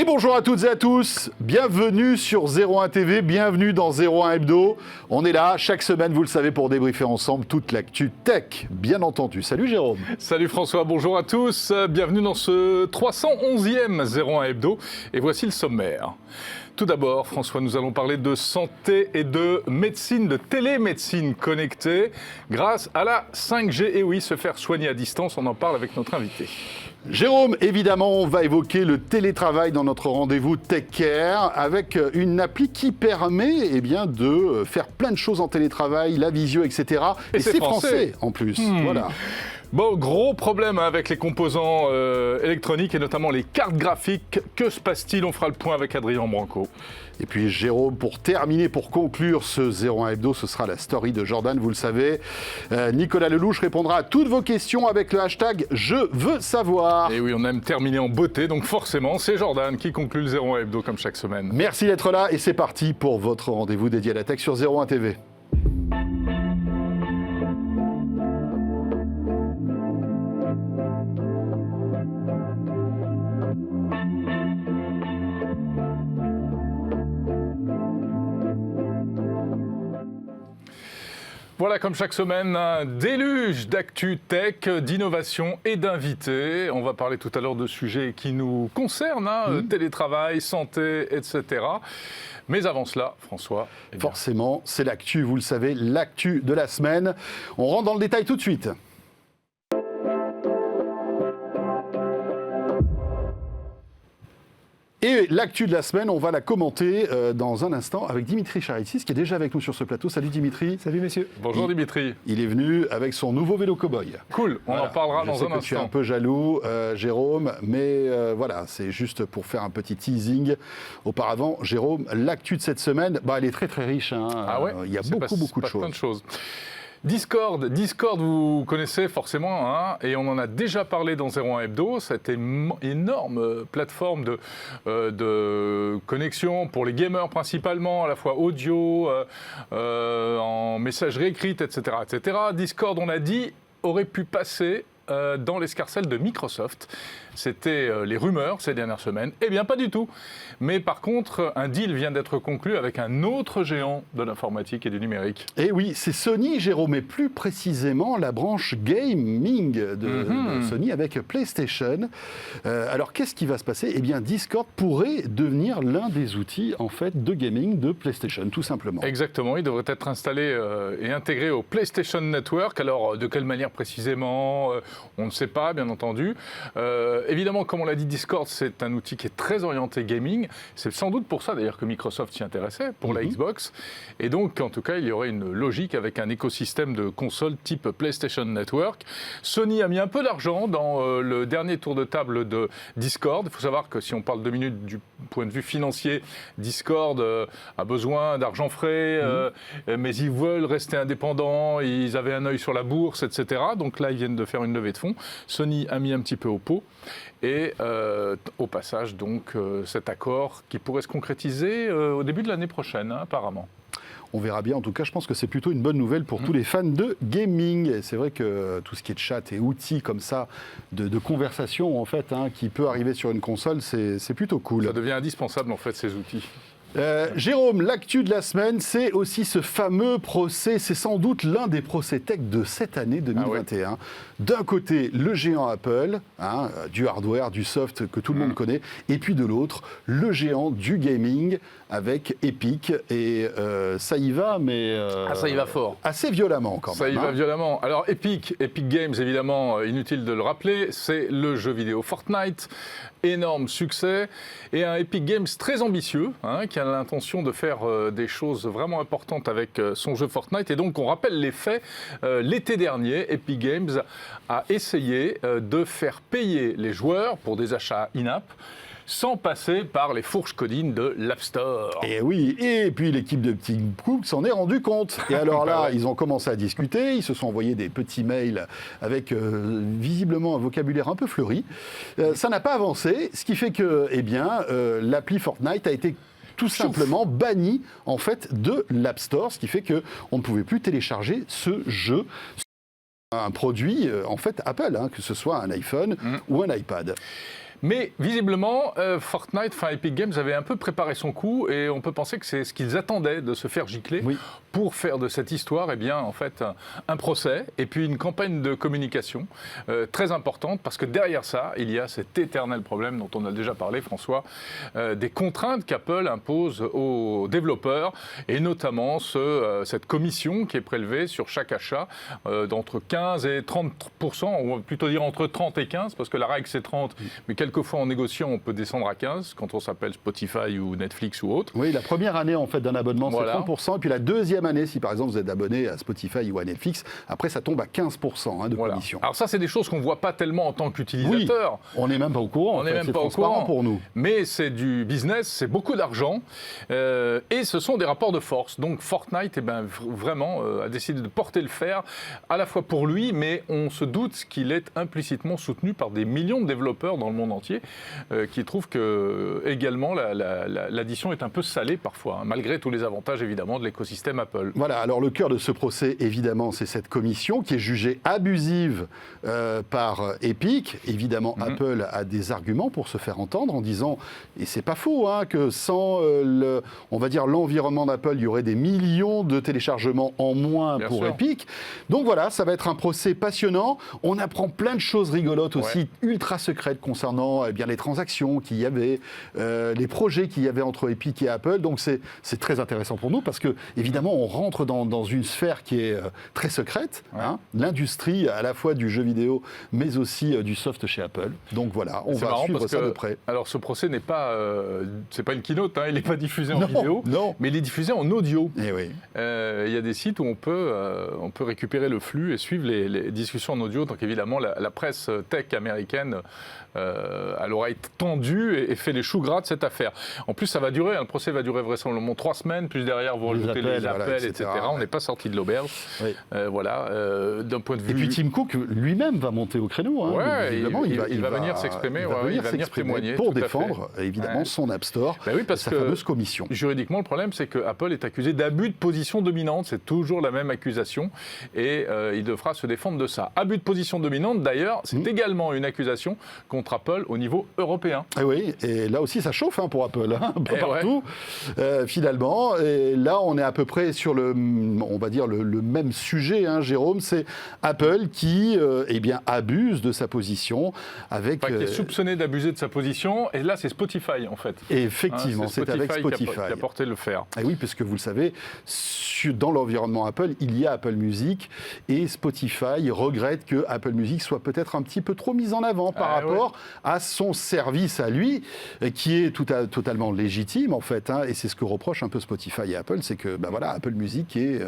Et bonjour à toutes et à tous, bienvenue sur 01 TV, bienvenue dans 01 Hebdo. On est là chaque semaine, vous le savez, pour débriefer ensemble toute l'actu tech, bien entendu. Salut Jérôme. Salut François, bonjour à tous, bienvenue dans ce 311e 01 Hebdo. Et voici le sommaire. Tout d'abord, François, nous allons parler de santé et de médecine, de télémédecine connectée grâce à la 5G. Et oui, se faire soigner à distance, on en parle avec notre invité. Jérôme, évidemment, on va évoquer le télétravail dans notre rendez-vous Tech Care avec une appli qui permet de faire plein de choses en télétravail, la visio, etc. Et c'est français en plus. Voilà. Bon, gros problème avec les composants électroniques et notamment les cartes graphiques. Que se passe-t-il? On fera le point avec Adrien Branco. Et puis Jérôme, pour terminer, pour conclure ce 01 Hebdo, ce sera la story de Jordan, vous le savez. Nicolas Lelouch répondra à toutes vos questions avec le hashtag Je veux savoir. Et oui, on aime terminer en beauté, donc forcément, c'est Jordan qui conclut le 01 Hebdo comme chaque semaine. Merci d'être là et c'est parti pour votre rendez-vous dédié à la tech sur 01 TV. Voilà, comme chaque semaine, un déluge d'actu tech, d'innovation et d'invités. On va parler tout à l'heure de sujets qui nous concernent, télétravail, santé, etc. Mais avant cela, François... Forcément, c'est l'actu, vous le savez, l'actu de la semaine. On rentre dans le détail tout de suite. Et l'actu de la semaine, on va la commenter dans un instant avec Dimitri Charitsis, qui est déjà avec nous sur ce plateau. Salut Dimitri. Salut messieurs. Bonjour Dimitri. Il est venu avec son nouveau vélo cow-boy. Cool, on en parlera dans un instant. Je suis un peu jaloux, Jérôme, mais voilà, c'est juste pour faire un petit teasing. Auparavant, Jérôme, l'actu de cette semaine, elle est très très riche. Ah ouais, il y a beaucoup de choses. Plein de choses. Discord, vous connaissez forcément, et on en a déjà parlé dans 01 Hebdo, cette énorme plateforme de connexion pour les gamers principalement, à la fois audio, en messagerie écrite, etc., etc. Discord, on a dit, aurait pu passer dans l'escarcelle de Microsoft. C'était les rumeurs ces dernières semaines. Eh bien, pas du tout. Mais par contre, un deal vient d'être conclu avec un autre géant de l'informatique et du numérique. Et oui, c'est Sony, Jérôme, et plus précisément la branche gaming de Sony avec PlayStation. Alors, qu'est-ce qui va se passer? Eh bien, Discord pourrait devenir l'un des outils, en fait, de gaming de PlayStation, tout simplement. Exactement. Il devrait être installé et intégré au PlayStation Network. Alors, de quelle manière précisément on ne sait pas, bien entendu. Évidemment, comme on l'a dit, Discord, c'est un outil qui est très orienté gaming. C'est sans doute pour ça, d'ailleurs, que Microsoft s'y intéressait, pour la Xbox. Et donc, en tout cas, il y aurait une logique avec un écosystème de consoles type PlayStation Network. Sony a mis un peu d'argent dans le dernier tour de table de Discord. Il faut savoir que si on parle 2 minutes du point de vue financier, Discord a besoin d'argent frais, mais ils veulent rester indépendants. Ils avaient un œil sur la bourse, etc. Donc là, ils viennent de faire une levée de fonds. Sony a mis un petit peu au pot. Et au passage, donc, cet accord qui pourrait se concrétiser au début de l'année prochaine, apparemment. On verra bien. En tout cas, je pense que c'est plutôt une bonne nouvelle pour tous les fans de gaming. C'est vrai que tout ce qui est chat et outils comme ça, de conversation, en fait, qui peut arriver sur une console, c'est plutôt cool. Ça devient indispensable, en fait, ces outils. Jérôme, l'actu de la semaine, c'est aussi ce fameux procès. C'est sans doute l'un des procès tech de cette année 2021. Ah ouais. D'un côté, le géant Apple, du hardware, du soft que tout le monde connaît, et puis de l'autre, le géant du gaming avec Epic. Et ça y va, mais... ça y va fort. Assez violemment, quand même. Ça y va violemment. Alors, Epic Games, évidemment, inutile de le rappeler, c'est le jeu vidéo Fortnite. Énorme succès. Et un Epic Games très ambitieux, qui a l'intention de faire des choses vraiment importantes avec son jeu Fortnite. Et donc, on rappelle les faits. L'été dernier, Epic Games a essayé de faire payer les joueurs pour des achats in-app sans passer par les fourches codines de l'App Store. Et oui, et puis l'équipe de Tim Cook s'en est rendu compte. Et alors là, ils ont commencé à discuter, ils se sont envoyés des petits mails avec visiblement un vocabulaire un peu fleuri. Ça n'a pas avancé, ce qui fait que, l'appli Fortnite a été tout simplement banni en fait de l'App Store, ce qui fait qu'on ne pouvait plus télécharger ce jeu. Un produit en fait Apple, que ce soit un iPhone ou un iPad. Mais visiblement, Fortnite, Epic Games avait un peu préparé son coup et on peut penser que c'est ce qu'ils attendaient de se faire gicler pour faire de cette histoire, en fait, un procès et puis une campagne de communication très importante parce que derrière ça, il y a cet éternel problème dont on a déjà parlé, François, des contraintes qu'Apple impose aux développeurs et notamment cette commission qui est prélevée sur chaque achat d'entre 15 et 30%, on va plutôt dire entre 30 et 15 parce que la règle c'est 30, mais quelquefois en négociant on peut descendre à 15 quand on s'appelle Spotify ou Netflix ou autre. Oui, la première année en fait d'un abonnement c'est 30% et puis la deuxième année si par exemple vous êtes abonné à Spotify ou à Netflix, après ça tombe à 15% de commission. Alors ça c'est des choses qu'on ne voit pas tellement en tant qu'utilisateur. Oui, on n'est même pas au courant, on n'est même c'est pas au courant pour nous. Mais c'est du business, c'est beaucoup d'argent et ce sont des rapports de force. Donc Fortnite vraiment a décidé de porter le fer à la fois pour lui, mais on se doute qu'il est implicitement soutenu par des millions de développeurs dans le monde entier qui trouvent que également l'addition est un peu salée parfois, malgré tous les avantages évidemment de l'écosystème Apple. Voilà, alors le cœur de ce procès évidemment c'est cette commission qui est jugée abusive par Epic. Évidemment Apple a des arguments pour se faire entendre en disant, et c'est pas faux, que sans on va dire l'environnement d'Apple, il y aurait des millions de téléchargements en moins pour Epic. Donc voilà, ça va être un procès passionnant. On apprend plein de choses rigolotes aussi, ultra secrètes concernant les transactions qu'il y avait, les projets qu'il y avait entre Epic et Apple. Donc c'est très intéressant pour nous parce que évidemment on rentre dans une sphère qui est très secrète, l'industrie à la fois du jeu vidéo mais aussi du soft chez Apple. Donc voilà, on va suivre ça de près. Alors ce procès n'est pas, c'est pas une keynote, il n'est pas diffusé en vidéo, mais il est diffusé en audio. Et oui. Il y a des sites où on peut récupérer le flux et suivre les discussions en audio. Donc évidemment, la presse tech américaine à l'oreille tendue et fait les choux gras de cette affaire. En plus, ça va durer, le procès va durer vraisemblablement 3 semaines, plus derrière vous rajoutez les appels, etc. On n'est pas sorti de l'auberge. Oui. D'un point de vue... Et puis Tim Cook lui-même va monter au créneau. Il va venir s'exprimer, il va venir témoigner. Pour défendre, évidemment, son App Store, sa fameuse commission. Juridiquement, le problème, c'est que Apple est accusé d'abus de position dominante. C'est toujours la même accusation. Et il devra se défendre de ça. Abus de position dominante, d'ailleurs, c'est également une accusation contre Apple au niveau européen. Et oui, et là aussi, ça chauffe pour Apple, un peu partout, finalement. Et là, on est à peu près sur on va dire le même sujet, Jérôme. C'est Apple qui, abuse de sa position avec... qui est soupçonné d'abuser de sa position. Et là, c'est Spotify, en fait. Et effectivement, c'est avec Spotify qui a porté le fer. Et oui, puisque vous le savez, dans l'environnement Apple, il y a Apple Music et Spotify regrette que Apple Music soit peut-être un petit peu trop mis en avant par rapport à son service à lui, qui est totalement légitime en fait. Et c'est ce que reproche un peu Spotify et Apple, c'est que Apple Music est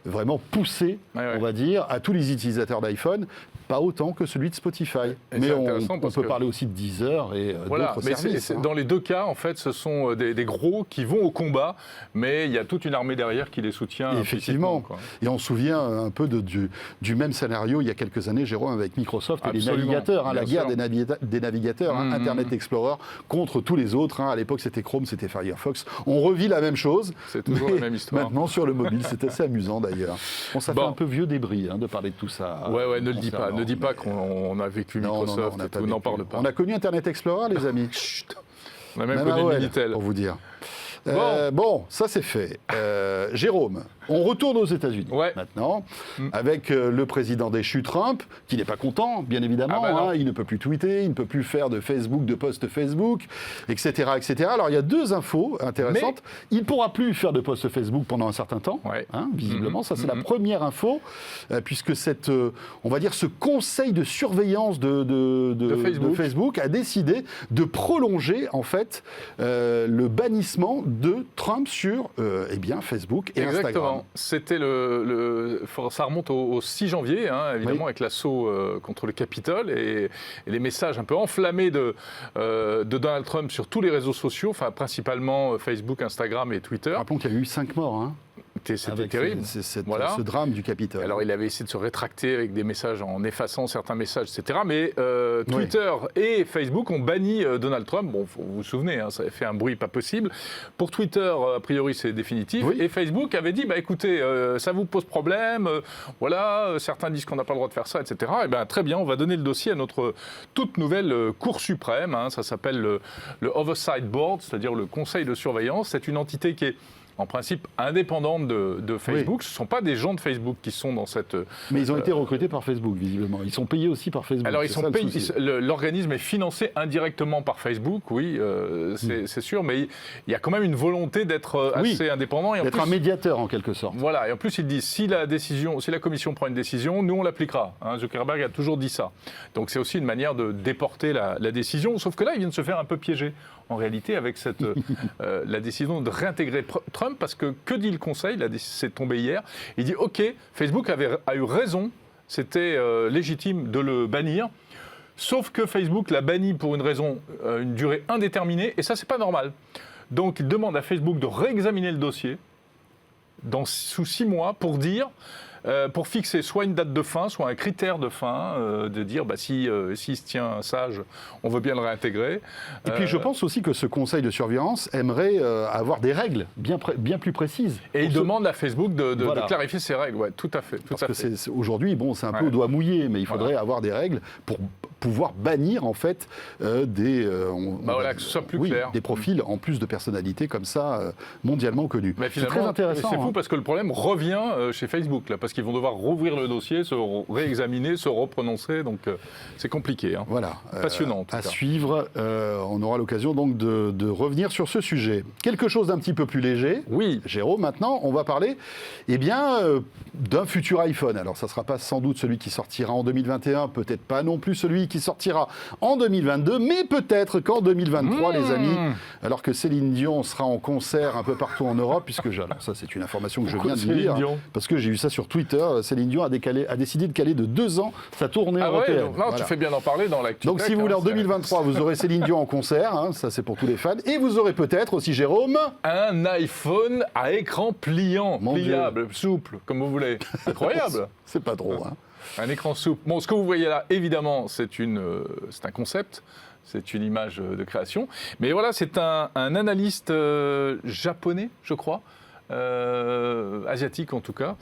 vraiment poussé, on va dire, à tous les utilisateurs d'iPhone, pas autant que celui de Spotify. Mais on peut parler aussi de Deezer et d'autres services. Dans les deux cas, en fait, ce sont des gros qui vont au combat, mais il y a toute une armée derrière qui les soutient. Effectivement. Et on se souvient un peu du même scénario il y a quelques années, Jérôme, avec Microsoft et les navigateurs, la guerre des navigateurs, Internet Explorer contre tous les autres. À l'époque, c'était Chrome, c'était Firefox. On revit la même chose. C'est toujours la même histoire. Maintenant, sur le mobile, c'est assez amusant d'ailleurs. Ça fait un peu vieux débris de parler de tout ça. Ne le dis pas. Ne dis pas qu'on a vécu Microsoft et tout. N'en parle pas. On a connu Internet Explorer, les amis. Chut. On a même connu Minitel. Pour vous dire. Bon, ça c'est fait. Jérôme, on retourne aux États-Unis maintenant, avec le président déchu Trump, qui n'est pas content, bien évidemment. Il ne peut plus tweeter, il ne peut plus faire de posts Facebook, etc., etc. Alors il y a 2 infos intéressantes. Il ne pourra plus faire de posts Facebook pendant un certain temps, visiblement. Ça c'est la première info, puisque on va dire ce conseil de surveillance de Facebook a décidé de prolonger en fait le bannissement de Trump sur Facebook et Instagram. C'était ça remonte au 6 janvier, évidemment, avec l'assaut contre le Capitole et les messages un peu enflammés de Donald Trump sur tous les réseaux sociaux, principalement Facebook, Instagram et Twitter. Rappelons qu'il y a eu 5 morts. C'était terrible. Ce drame du Capitole. Alors, il avait essayé de se rétracter avec des messages en effaçant certains messages, etc. Mais Twitter et Facebook ont banni Donald Trump. Bon, vous vous souvenez, hein, ça avait fait un bruit pas possible. Pour Twitter, a priori, c'est définitif. Et Facebook avait dit, écoutez, ça vous pose problème. Certains disent qu'on n'a pas le droit de faire ça, etc. Et bien, très bien, on va donner le dossier à notre toute nouvelle Cour suprême. Hein, ça s'appelle le Oversight Board, c'est-à-dire le Conseil de surveillance. C'est une entité qui est en principe indépendante de Facebook. Ce ne sont pas des gens de Facebook qui sont dans cette... Mais ils ont été recrutés par Facebook, visiblement. Ils sont payés aussi par Facebook. Alors, ils sont payés. L'organisme est financé indirectement par Facebook, c'est sûr, mais il y a quand même une volonté d'être assez indépendant. D'être un médiateur, en quelque sorte. Voilà, et en plus, ils disent, si la commission prend une décision, nous, on l'appliquera. Hein, Zuckerberg a toujours dit ça. Donc, c'est aussi une manière de déporter la décision, sauf que là, il vient de se faire un peu piéger, en réalité, avec la décision de réintégrer Trump, parce que dit le Conseil, c'est tombé hier, il dit OK, Facebook a eu raison, c'était légitime de le bannir, sauf que Facebook l'a banni pour une durée indéterminée, et ça c'est pas normal. Donc il demande à Facebook de réexaminer le dossier sous 6 mois pour dire... pour fixer soit une date de fin, soit un critère de fin, de dire s'il se tient sage, on veut bien le réintégrer. Et puis je pense aussi que ce conseil de surveillance aimerait avoir des règles bien plus précises. Et il demande à Facebook de clarifier ces règles, tout à fait. Parce que aujourd'hui, c'est un peu au doigt mouillé, mais il faudrait avoir des règles pour pouvoir bannir en fait que ce soit plus clair. Des profils en plus de personnalités comme ça mondialement connues. Mais finalement, c'est très intéressant. C'est fou parce que le problème revient chez Facebook là, parce qu'ils vont devoir rouvrir le dossier, se réexaminer, se reprononcer, donc c'est compliqué. Hein. Voilà. Passionnant. À suivre, on aura l'occasion donc de revenir sur ce sujet. Quelque chose d'un petit peu plus léger. Oui. Jérôme, maintenant, on va parler d'un futur iPhone. Alors, ça ne sera pas sans doute celui qui sortira en 2021, peut-être pas non plus celui qui sortira en 2022, mais peut-être qu'en 2023, les amis, alors que Céline Dion sera en concert un peu partout en Europe, ça c'est une information que je viens de lire, parce que j'ai eu ça sur Twitter, Céline Dion a décidé de caler de 2 ans sa tournée européenne. Tu fais bien d'en parler dans l'actu. Donc si vous voulez, en 2023, vous aurez Céline Dion en concert, ça c'est pour tous les fans, et vous aurez peut-être aussi, Jérôme... un iPhone à écran pliable, souple, comme vous voulez. Incroyable. C'est pas trop, Un écran souple. Bon, ce que vous voyez là, évidemment, c'est un concept, c'est une image de création. Mais voilà, c'est un analyste japonais, je crois, asiatique en tout cas,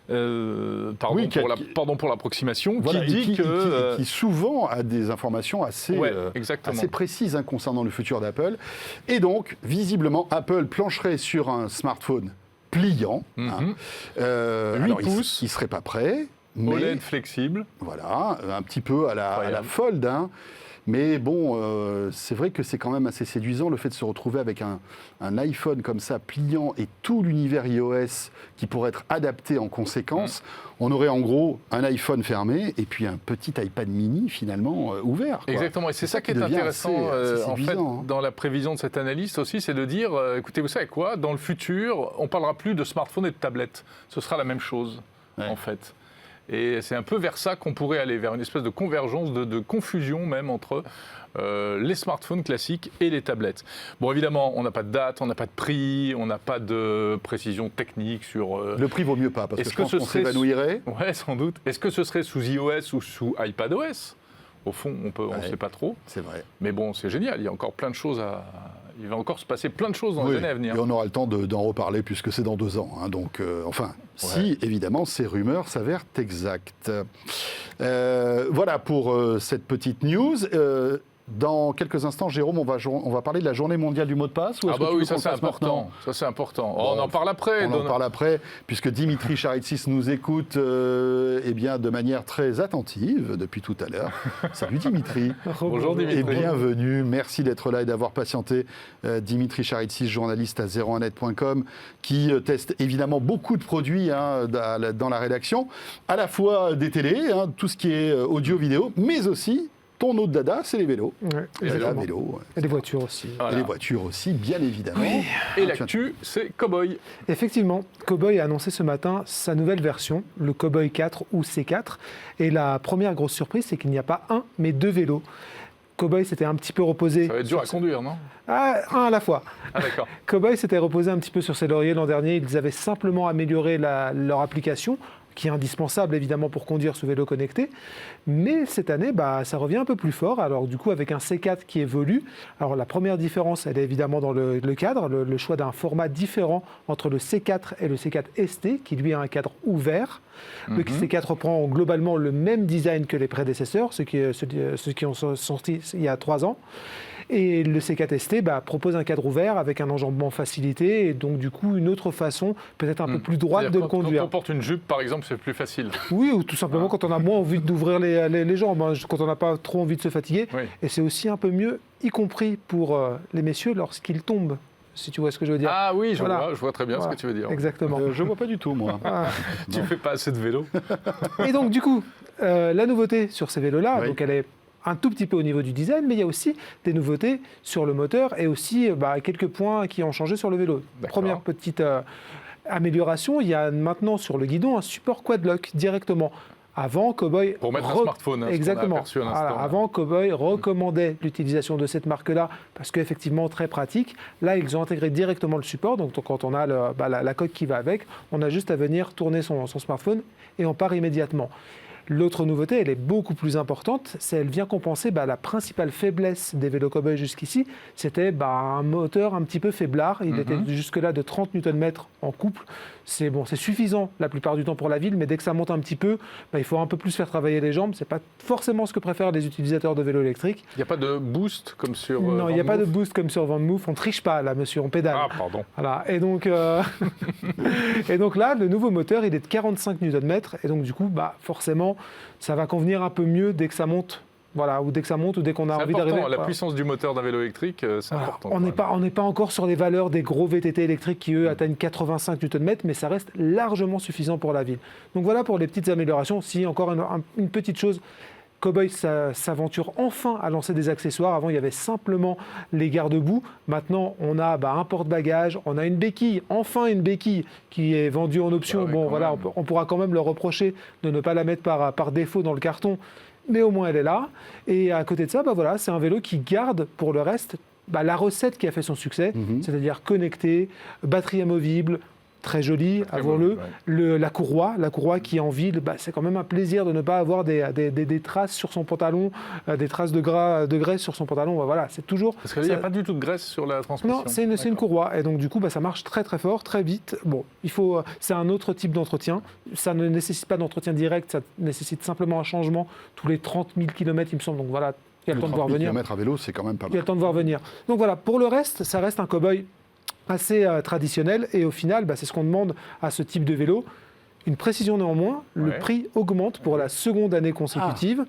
pardon pour l'approximation, qui souvent a des informations assez précises concernant le futur d'Apple. Et donc, visiblement, Apple plancherait sur un smartphone pliant. 8 pouces. Il ne serait pas prêt. OLED flexible. Voilà, un petit peu à la Fold. Mais bon, c'est vrai que c'est quand même assez séduisant le fait de se retrouver avec un iPhone comme ça, pliant, et tout l'univers iOS qui pourrait être adapté en conséquence. On aurait en gros un iPhone fermé et puis un petit iPad mini finalement ouvert. Exactement, et c'est ça qui est intéressant en fait, dans la prévision de cet analyste aussi, c'est de dire, écoutez, vous savez quoi, dans le futur, on ne parlera plus de smartphone et de tablette. Ce sera la même chose, en fait. Et c'est un peu vers ça qu'on pourrait aller, vers une espèce de convergence, de confusion même entre les smartphones classiques et les tablettes. Bon, évidemment, on n'a pas de date, on n'a pas de prix, on n'a pas de précision technique sur... Le prix vaut mieux pas, parce que je pense qu'on s'évanouirait. Ouais, sans doute. Est-ce que ce serait sous iOS ou sous iPadOS ? Au fond, on ne sait pas trop. C'est vrai. Mais bon, c'est génial, il y a encore plein de choses Il va encore se passer plein de choses dans les années à venir. Et on aura le temps d'en reparler puisque c'est dans 2 ans. Donc, si évidemment ces rumeurs s'avèrent exactes. Voilà pour cette petite news. Dans quelques instants, Jérôme, on va parler de la journée mondiale du mot de passe. Ou oui, ça c'est important. Ça c'est important. On en parle après. On en parle après, puisque Dimitri Charitsys nous écoute de manière très attentive depuis tout à l'heure. Salut Dimitri. Bonjour Dimitri. Et bienvenue. Merci d'être là et d'avoir patienté. Dimitri Charitsys, journaliste à 01net.com, qui teste évidemment beaucoup de produits dans la rédaction, à la fois des télés, tout ce qui est audio-vidéo, mais aussi... Ton autre dada, c'est les vélos. Ouais, et les voitures aussi. Voilà. Et les voitures aussi, bien évidemment. Oui. Et l'actu, c'est Cowboy. Effectivement, Cowboy a annoncé ce matin sa nouvelle version, le Cowboy 4 ou C4. Et la première grosse surprise, c'est qu'il n'y a pas un, mais 2 vélos. Cowboy s'était un petit peu reposé. Ça va être dur à conduire, non? Un à la fois. Ah d'accord. Cowboy s'était reposé un petit peu sur ses lauriers l'an dernier. Ils avaient simplement amélioré leur application, qui est indispensable évidemment pour conduire ce vélo connecté. Mais cette année, ça revient un peu plus fort. Alors du coup, avec un C4 qui évolue. Alors la première différence, elle est évidemment dans le cadre, le choix d'un format différent entre le C4 et le C4 ST, qui lui a un cadre ouvert. Le C4 reprend globalement le même design que les prédécesseurs, ceux qui ont sorti il y a 3 ans. Et le C4 ST propose un cadre ouvert avec un enjambement facilité et donc du coup une autre façon, peut-être un peu plus droite de le conduire. Quand on porte une jupe par exemple, c'est plus facile. Oui, ou tout simplement quand on a moins envie d'ouvrir les jambes, quand on n'a pas trop envie de se fatiguer. Oui. Et c'est aussi un peu mieux, y compris pour les messieurs lorsqu'ils tombent. Si tu vois ce que je veux dire. Ah oui, je Voilà. vois très bien ce que tu veux dire. Exactement. Je vois pas du tout, moi. Tu fais pas assez de vélo. Et donc du coup, la nouveauté sur ces vélos-là, Oui. donc elle est un tout petit peu au niveau du design, mais il y a aussi des nouveautés sur le moteur et aussi quelques points qui ont changé sur le vélo. D'accord. Première petite amélioration, il y a maintenant sur le guidon un support quad-lock directement. Avant, Cowboy... Pour mettre un smartphone, hein, Exactement. ce qu'on a aperçu à l'instant. Voilà, avant, Cowboy recommandait l'utilisation de cette marque-là parce qu'effectivement, très pratique. Là, ils ont intégré directement le support. Donc, quand on a la coque qui va avec, on a juste à venir tourner son smartphone et on part immédiatement. L'autre nouveauté, elle est beaucoup plus importante, elle vient compenser la principale faiblesse des vélos Cowboy jusqu'ici, c'était un moteur un petit peu faiblard, il était jusque-là de 30 Nm en couple, c'est suffisant la plupart du temps pour la ville, mais dès que ça monte un petit peu, il faut un peu plus faire travailler les jambes, c'est pas forcément ce que préfèrent les utilisateurs de vélos électriques. Il n'y a pas de boost comme sur Non, il n'y a pas de VanMoof boost comme sur VanMoof, on triche pas là monsieur, on pédale. Ah pardon. Voilà. Et donc là, le nouveau moteur, il est de 45 Nm. Et donc, du coup, forcément, ça va convenir un peu mieux dès que ça monte. Voilà, ou dès que ça monte, ou dès qu'on a envie d'arriver. La puissance du moteur d'un vélo électrique, c'est important. On n'est pas encore sur les valeurs des gros VTT électriques qui, eux, atteignent 85 Nm, mais ça reste largement suffisant pour la ville. Donc voilà pour les petites améliorations. Si, encore une petite chose, Cowboy s'aventure enfin à lancer des accessoires. Avant, il y avait simplement les garde-boue. Maintenant, on a un porte-bagages, on a une béquille, enfin une béquille qui est vendue en option. Oui, bon, voilà, on pourra quand même leur reprocher de ne pas la mettre par défaut dans le carton, mais au moins elle est là. Et à côté de ça, c'est un vélo qui garde pour le reste la recette qui a fait son succès, c'est-à-dire connecté, batterie amovible, très joli, avouons-le. Ouais. La courroie qui en ville, c'est quand même un plaisir de ne pas avoir des traces sur son pantalon, des traces de graisse sur son pantalon. Voilà, c'est toujours. Parce qu'il n'y a pas du tout de graisse sur la transmission. Non, c'est une courroie. Et donc, du coup, ça marche très très fort, très vite. Bon, c'est un autre type d'entretien. Ça ne nécessite pas d'entretien direct, ça nécessite simplement un changement tous les 30 000 km, il me semble. Donc voilà, il y a le temps de voir venir. 30 000 km à vélo, c'est quand même pas mal. Il y a le temps de voir venir. Donc voilà, pour le reste, ça reste un Cowboy assez traditionnel et au final, c'est ce qu'on demande à ce type de vélo. Une précision néanmoins, le prix augmente pour la seconde année consécutive.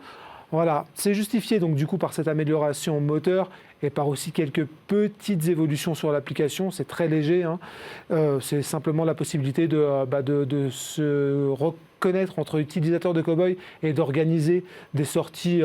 Voilà, c'est justifié donc du coup par cette amélioration moteur et par aussi quelques petites évolutions sur l'application. C'est très léger, hein. C'est simplement la possibilité de se reconnaître entre utilisateurs de Cowboy et d'organiser des sorties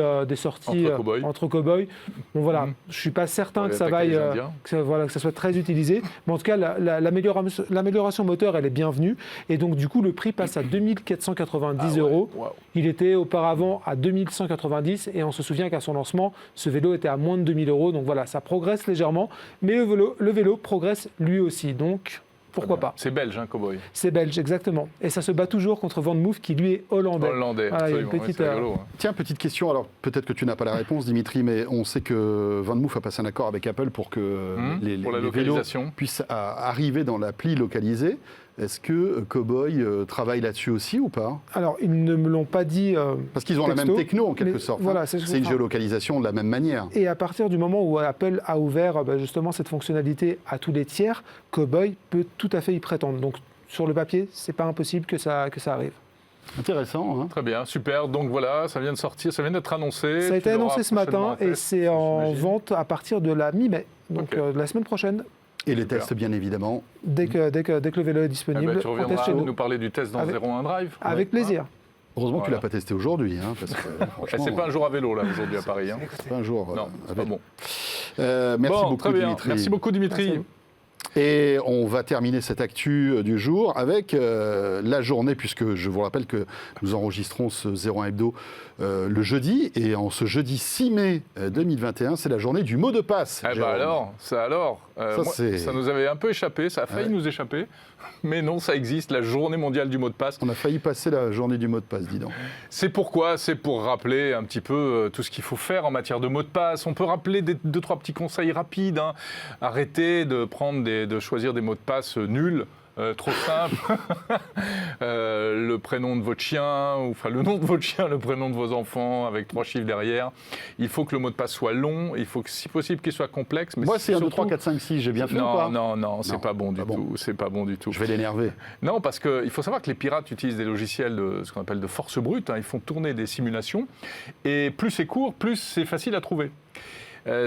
entre Cowboy. Bon voilà, je suis pas certain que ça vaille, que ça soit très utilisé, mais en tout cas l'amélioration moteur elle est bienvenue et donc du coup le prix passe à 2490 €. Wow. Il était auparavant à 2190 et on se souvient qu'à son lancement, ce vélo était à moins de 2000 €. Donc voilà, ça progresse légèrement, mais le vélo progresse lui aussi. Donc pourquoi pas. C'est belge, hein, Cowboy. C'est belge, exactement. Et ça se bat toujours contre VanMoof qui lui est hollandais. Hollandais, voilà, absolument. Il y a une petite, c'est rigolo, hein. Tiens, petite question. Alors, peut-être que tu n'as pas la réponse, Dimitri, mais on sait que VanMoof a passé un accord avec Apple pour que les pour la vélos localisation puissent arriver dans l'appli localisée. Est-ce que Cowboy travaille là-dessus aussi ou pas? Alors, ils ne me l'ont pas dit. Parce qu'ils ont la même techno en quelque mais sorte. voilà, c'est une géolocalisation de la même manière. Et à partir du moment où Apple a ouvert justement cette fonctionnalité à tous les tiers, Cowboy peut tout à fait y prétendre. Donc, sur le papier, c'est pas impossible que ça arrive. Intéressant. Hein. Très bien, super. Donc voilà, ça vient de sortir, ça vient d'être annoncé. Ça a été annoncé ce matin et c'est en vente à partir de la mi-mai, donc la semaine prochaine. Et les tests, bien évidemment. Dès que le vélo est disponible, tu reviendras nous parler du test dans 01 Drive. Avec plaisir. Heureusement que tu ne l'as pas testé aujourd'hui. Hein, parce que, c'est pas un jour à vélo, là, aujourd'hui, à Paris. Hein. C'est pas un jour. Non, c'est pas bon. Merci beaucoup, très bien. Dimitri. Merci beaucoup, Dimitri. Et on va terminer cette actu du jour avec la journée, puisque je vous rappelle que nous enregistrons ce 01 Hebdo le jeudi. Et en ce jeudi 6 mai 2021, c'est la journée du mot de passe. Eh ben alors, ça nous avait un peu échappé, ça a failli nous échapper. Mais non, ça existe, la journée mondiale du mot de passe. On a failli passer la journée du mot de passe, dis donc. C'est pourquoi? C'est pour rappeler un petit peu tout ce qu'il faut faire en matière de mot de passe. On peut rappeler 2-3 petits conseils rapides. Arrêtez de choisir des mots de passe nuls. Trop simple, le prénom de votre chien, enfin le nom de votre chien, le prénom de vos enfants, avec 3 chiffres derrière. Il faut que le mot de passe soit long, il faut que, si possible, qu'il soit complexe. Mais moi, c'est 1, 2, 3, surtout... 4, 5, 6, j'ai bien fait non, ou pas? Non, c'est pas bon du tout. C'est pas bon du tout. Je vais l'énerver. Non, parce qu'il faut savoir que les pirates utilisent des logiciels de ce qu'on appelle de force brute. Ils font tourner des simulations. Et plus c'est court, plus c'est facile à trouver.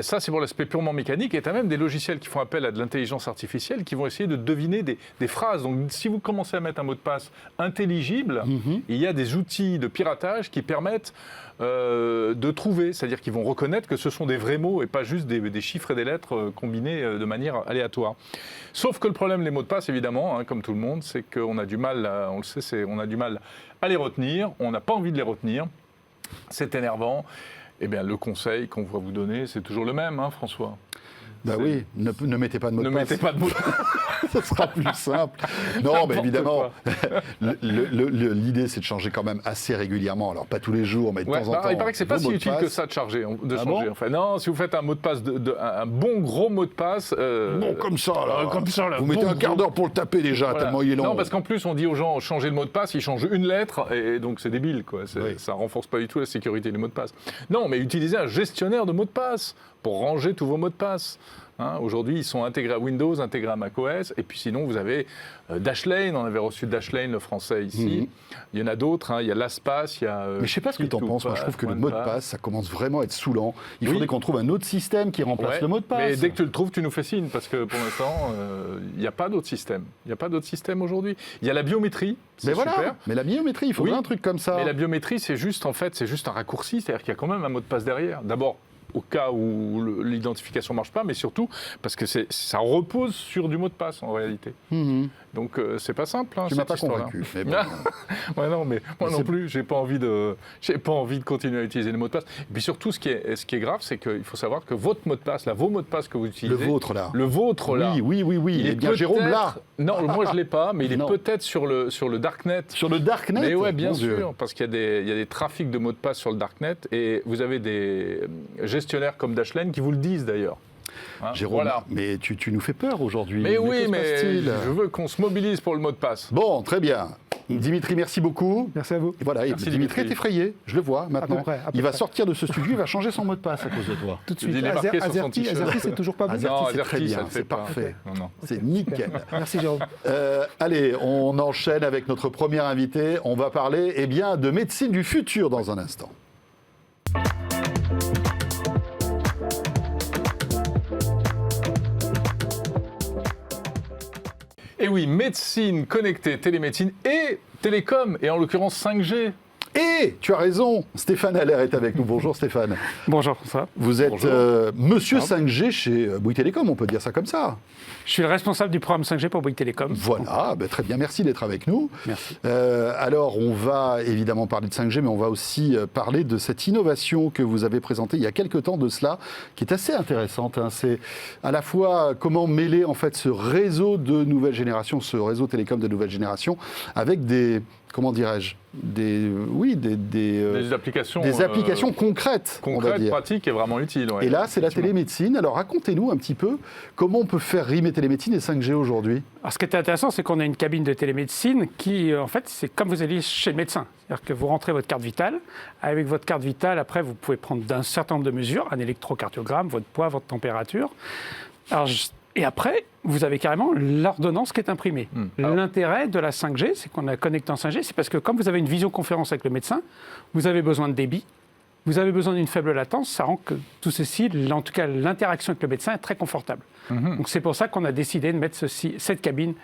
Ça, c'est pour l'aspect purement mécanique. Et tu as même des logiciels qui font appel à de l'intelligence artificielle qui vont essayer de deviner des phrases. Donc, si vous commencez à mettre un mot de passe intelligible, il y a des outils de piratage qui permettent de trouver. C'est-à-dire qu'ils vont reconnaître que ce sont des vrais mots et pas juste des chiffres et des lettres combinés de manière aléatoire. Sauf que le problème des mots de passe, évidemment, comme tout le monde, c'est qu'on a du mal, on le sait, on a du mal à les retenir. On n'a pas envie de les retenir. C'est énervant. Eh bien, le conseil qu'on va vous donner, c'est toujours le même, François. Bah oui, ne mettez pas de mot de passe. Ne mettez pas de mot de passe. Ce sera plus simple. Non, mais évidemment, l'idée, c'est de changer quand même assez régulièrement. Alors, pas tous les jours, mais de temps en temps. Il paraît que c'est pas si utile que ça de changer. Bon enfin, non, si vous faites un mot de passe, un bon gros mot de passe... bon, comme ça, là. Vous mettez un quart d'heure pour le taper déjà, tellement il est long. Non, parce qu'en plus, on dit aux gens, changez le mot de passe, ils changent une lettre, et donc c'est débile, quoi. Ça renforce pas du tout la sécurité des mots de passe. Non, mais utilisez un gestionnaire de mots de passe pour ranger tous vos mots de passe. Aujourd'hui, ils sont intégrés à Windows, intégrés à macOS, et puis sinon, vous avez Dashlane, on avait reçu Dashlane, le français, ici. Il y en a d'autres, il y a LastPass, il y a... mais je ne sais pas ce que tu en penses, moi je trouve que le mot de passe, ça commence vraiment à être saoulant. Il faudrait qu'on trouve un autre système qui remplace le mot de passe. Mais dès que tu le trouves, tu nous fais signe, parce que pour l'instant, il n'y a pas d'autre système. Il n'y a pas d'autre système aujourd'hui. Il y a la biométrie, c'est super. Mais la biométrie, il faudrait un truc comme ça. Mais la biométrie, c'est juste un raccourci, c'est-à-dire qu'il y a quand même un mot de passe derrière. D'abord, au cas où l'identification ne marche pas, mais surtout parce que ça repose sur du mot de passe en réalité. Donc c'est pas simple. Tu m'as pas convaincu. Mais bon. Ouais, non, mais moi non plus, j'ai pas envie de continuer à utiliser les mots de passe. Et puis surtout, ce qui est grave, c'est qu'il faut savoir que votre mot de passe, vos mots de passe que vous utilisez, le vôtre là, oui, il est bien Jérôme là. Non, moi je l'ai pas, mais il est peut-être sur le darknet. Sur le darknet. Mais ouais, bien sûr, parce qu'il y a des trafics de mots de passe sur le darknet, et vous avez des gestionnaires comme Dashlane qui vous le disent d'ailleurs. Jérôme, mais tu nous fais peur aujourd'hui. Mais oui, mais je veux qu'on se mobilise pour le mot de passe. Bon, très bien. Dimitri, merci beaucoup. Merci à vous. Et voilà, Dimitri est effrayé, je le vois maintenant. Il va sortir de ce studio, il va changer son mot de passe à cause de toi. Tout de suite. Il est marqué sur son t-shirt. Azerty, c'est toujours pas bon. Azerty, c'est très bien, c'est parfait. C'est nickel. Merci Jérôme. Allez, on enchaîne avec notre premier invité. On va parler de médecine du futur dans un instant. Et oui, médecine connectée, télémédecine et télécom, et en l'occurrence 5G. Et tu as raison, Stéphane Allaire est avec nous. Bonjour Stéphane. Bonjour François. Vous êtes monsieur 5G chez Bouygues Télécom, on peut dire ça comme ça. Je suis le responsable du programme 5G pour Bouygues Télécom. Voilà, très bien, merci d'être avec nous. Merci. Alors on va évidemment parler de 5G, mais on va aussi parler de cette innovation que vous avez présentée il y a quelques temps de cela, qui est assez intéressante. C'est à la fois comment mêler en fait ce réseau de nouvelle génération, ce réseau télécom de nouvelle génération, avec des... Comment dirais-je ? Des applications, concrètes, on va dire. Pratiques et vraiment utiles. Ouais, et là, c'est la télémédecine. Alors, racontez-nous un petit peu comment on peut faire rimer télémédecine et 5G aujourd'hui. Alors, ce qui est intéressant, c'est qu'on a une cabine de télémédecine qui, en fait, c'est comme vous alliez chez le médecin. C'est-à-dire que vous rentrez votre carte vitale. Avec votre carte vitale, après, vous pouvez prendre d'un certain nombre de mesures, un électrocardiogramme, votre poids, votre température. Et après, vous avez carrément l'ordonnance qui est imprimée. L'intérêt de la 5G, c'est qu'on a connecté en 5G, c'est parce que comme vous avez une visioconférence avec le médecin, vous avez besoin de débit, vous avez besoin d'une faible latence, ça rend que tout ceci, en tout cas l'interaction avec le médecin est très confortable. Donc c'est pour ça qu'on a décidé de mettre cette cabine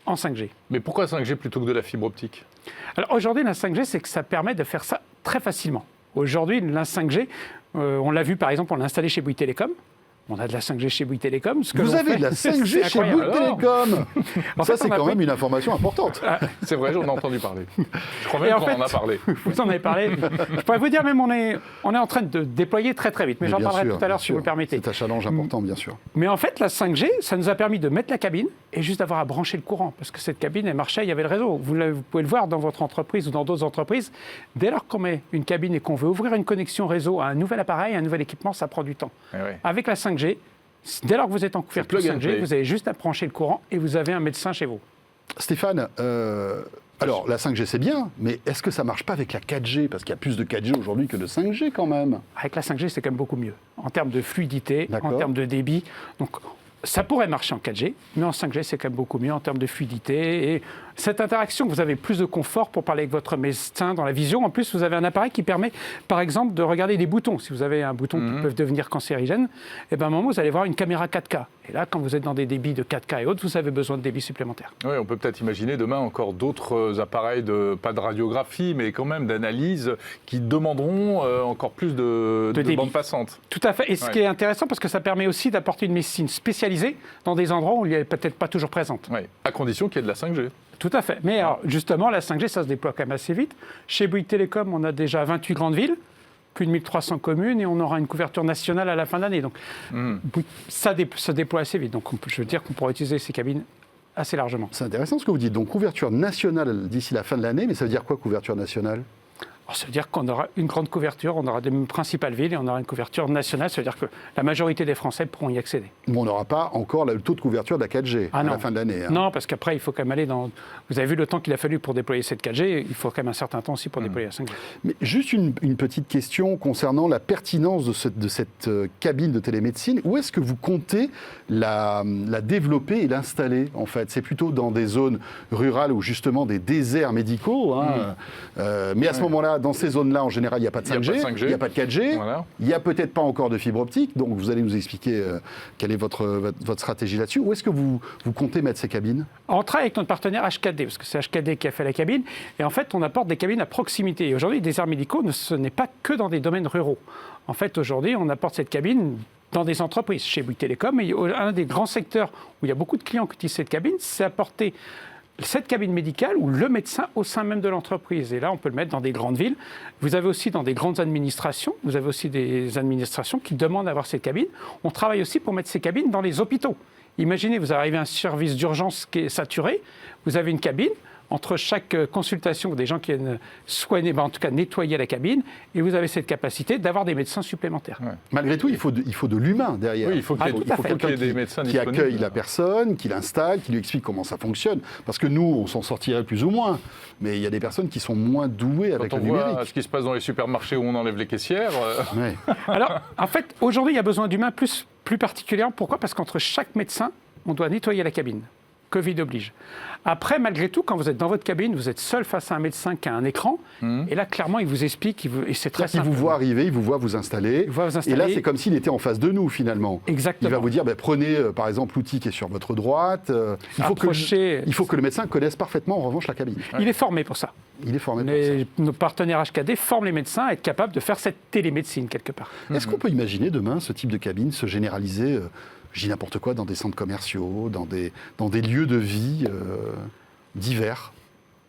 en 5G. Mais pourquoi 5G plutôt que de la fibre optique ? Alors aujourd'hui, la 5G, c'est que ça permet de faire ça très facilement. Aujourd'hui, la 5G, on l'a vu par exemple, on l'a installé chez Bouygues Télécom. On a de la 5G chez Bouygues Télécom. Vous avez de la 5G chez Bouygues Télécom. Ça, c'est quand même une information importante. C'est vrai, j'en ai entendu parler. Je crois même qu'on en a parlé. Vous en avez parlé. Je pourrais vous dire même, on est en train de déployer très très vite. Mais j'en parlerai tout à l'heure si vous le permettez. C'est un challenge important, bien sûr. Mais en fait, la 5G, ça nous a permis de mettre la cabine et juste d'avoir à brancher le courant. Parce que cette cabine, elle marchait, il y avait le réseau. Vous pouvez le voir dans votre entreprise ou dans d'autres entreprises. Dès lors qu'on met une cabine et qu'on veut ouvrir une connexion réseau à un nouvel appareil, un nouvel équipement, ça prend du temps. Avec la 5G, dès lors que vous êtes en couverture 5G, vous avez juste à brancher le courant et vous avez un médecin chez vous. Stéphane, alors la 5G c'est bien, mais est-ce que ça marche pas avec la 4G? Parce qu'il y a plus de 4G aujourd'hui que de 5G quand même. Avec la 5G, c'est quand même beaucoup mieux. En termes de fluidité, en termes de débit. Donc, ça pourrait marcher en 4G, mais en 5G, c'est quand même beaucoup mieux en termes de fluidité. Et cette interaction, vous avez plus de confort pour parler avec votre médecin dans la vision. En plus, vous avez un appareil qui permet, par exemple, de regarder des boutons. Si vous avez un bouton qui peut devenir cancérigène, et ben, à un moment, vous allez voir une caméra 4K. Et là, quand vous êtes dans des débits de 4K et autres, vous avez besoin de débits supplémentaires. Oui, on peut peut-être imaginer demain encore d'autres appareils, pas de radiographie, mais quand même d'analyse, qui demanderont encore plus de bande passante. Tout à fait. Et ce qui est intéressant, parce que ça permet aussi d'apporter une médecine spécialisée dans des endroits où elle n'est peut-être pas toujours présente. Oui, à condition qu'il y ait de la 5G. Tout à fait. Mais alors, justement, la 5G, ça se déploie quand même assez vite. Chez Bouygues Télécom, on a déjà 28 grandes villes, plus de 1300 communes, et on aura une couverture nationale à la fin d'année. Donc, ça se déploie assez vite. Donc, je veux dire qu'on pourra utiliser ces cabines assez largement. C'est intéressant ce que vous dites. Donc, couverture nationale d'ici la fin de l'année, mais ça veut dire quoi, couverture nationale ? Alors, ça veut dire qu'on aura une grande couverture, on aura des principales villes et on aura une couverture nationale. Ça veut dire que la majorité des Français pourront y accéder. Mais on n'aura pas encore le taux de couverture de la 4G à la fin de l'année. Hein. Non, parce qu'après, il faut quand même aller dans... Vous avez vu le temps qu'il a fallu pour déployer cette 4G, il faut quand même un certain temps aussi pour déployer la 5G. Mais juste une petite question concernant la pertinence de cette cabine de télémédecine. Où est-ce que vous comptez la développer et l'installer, en fait? C'est plutôt dans des zones rurales ou justement des déserts médicaux. Hein. Mais à ce moment-là, dans ces zones-là, en général, il n'y a pas de 5G, il n'y a pas de 4G, il n'y a peut-être pas encore de fibre optique, donc vous allez nous expliquer quelle est votre stratégie là-dessus. Où est-ce que vous comptez mettre ces cabines? On travaille avec notre partenaire HKD, parce que c'est HKD qui a fait la cabine, et en fait, on apporte des cabines à proximité. Et aujourd'hui, les déserts médicaux, ce n'est pas que dans des domaines ruraux. En fait, aujourd'hui, on apporte cette cabine dans des entreprises. Chez Bouygues Télécom, et un des grands secteurs où il y a beaucoup de clients qui utilisent cette cabine, c'est apporter cette cabine médicale ou le médecin au sein même de l'entreprise. Et là, on peut le mettre dans des grandes villes. Vous avez aussi dans des grandes administrations, vous avez aussi des administrations qui demandent d'avoir cette cabine. On travaille aussi pour mettre ces cabines dans les hôpitaux. Imaginez, vous arrivez à un service d'urgence qui est saturé, vous avez une cabine. Entre chaque consultation, des gens qui viennent soigner, en tout cas nettoyer la cabine, et vous avez cette capacité d'avoir des médecins supplémentaires. Ouais. Malgré tout, il faut de l'humain derrière. Oui, il faut qu'il y ait quelqu'un des médecins qui accueille la personne, qui l'installe, qui lui explique comment ça fonctionne. Parce que nous, on s'en sortirait plus ou moins, mais il y a des personnes qui sont moins douées avec le numérique. Quand on voit ce qui se passe dans les supermarchés où on enlève les caissières... Ouais. Alors, en fait, aujourd'hui, il y a besoin d'humains plus particulièrement. Pourquoi? Parce qu'entre chaque médecin, on doit nettoyer la cabine. Covid oblige. Après, malgré tout, quand vous êtes dans votre cabine, vous êtes seul face à un médecin qui a un écran. Et là, clairement, il vous explique, et c'est très simple. Il vous voit arriver, il vous voit vous installer. Et là, c'est comme s'il était en face de nous, finalement. Exactement. Il va vous dire, prenez, par exemple, l'outil qui est sur votre droite. Il faut que le médecin connaisse parfaitement, en revanche, la cabine. Il est formé pour ça. Il est formé pour ça. Nos partenaires HKD forment les médecins à être capables de faire cette télémédecine, quelque part. Est-ce qu'on peut imaginer, demain, ce type de cabine se généraliser je dis n'importe quoi, dans des centres commerciaux, dans des lieux de vie divers?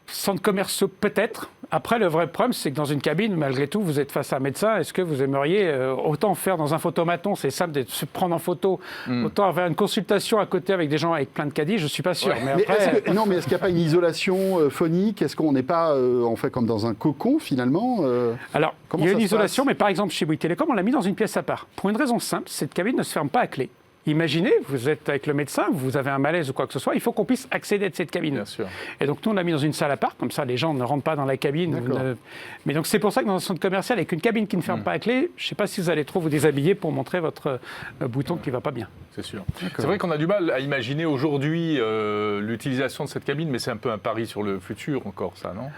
Centres commerciaux, peut-être. Après, le vrai problème, c'est que dans une cabine, malgré tout, vous êtes face à un médecin. Est-ce que vous aimeriez autant faire dans un photomaton? C'est simple de se prendre en photo. Autant avoir une consultation à côté avec des gens avec plein de caddies, je ne suis pas sûr. Ouais. Mais est-ce qu'il n'y a pas une isolation phonique? Est-ce qu'on n'est pas en fait comme dans un cocon, finalement Alors, il y a une isolation, mais par exemple, chez Bouygues Télécom, on l'a mis dans une pièce à part. Pour une raison simple, cette cabine ne se ferme pas à clé. Imaginez, vous êtes avec le médecin, vous avez un malaise ou quoi que ce soit, il faut qu'on puisse accéder à cette cabine. Bien sûr. Et donc nous, on l'a mis dans une salle à part, comme ça les gens ne rentrent pas dans la cabine. Mais donc c'est pour ça que dans un centre commercial, avec une cabine qui ne ferme pas à clé, je ne sais pas si vous allez trop vous déshabiller pour montrer votre bouton qui ne va pas bien. C'est sûr. C'est vrai qu'on a du mal à imaginer aujourd'hui l'utilisation de cette cabine, mais c'est un peu un pari sur le futur encore, ça, non?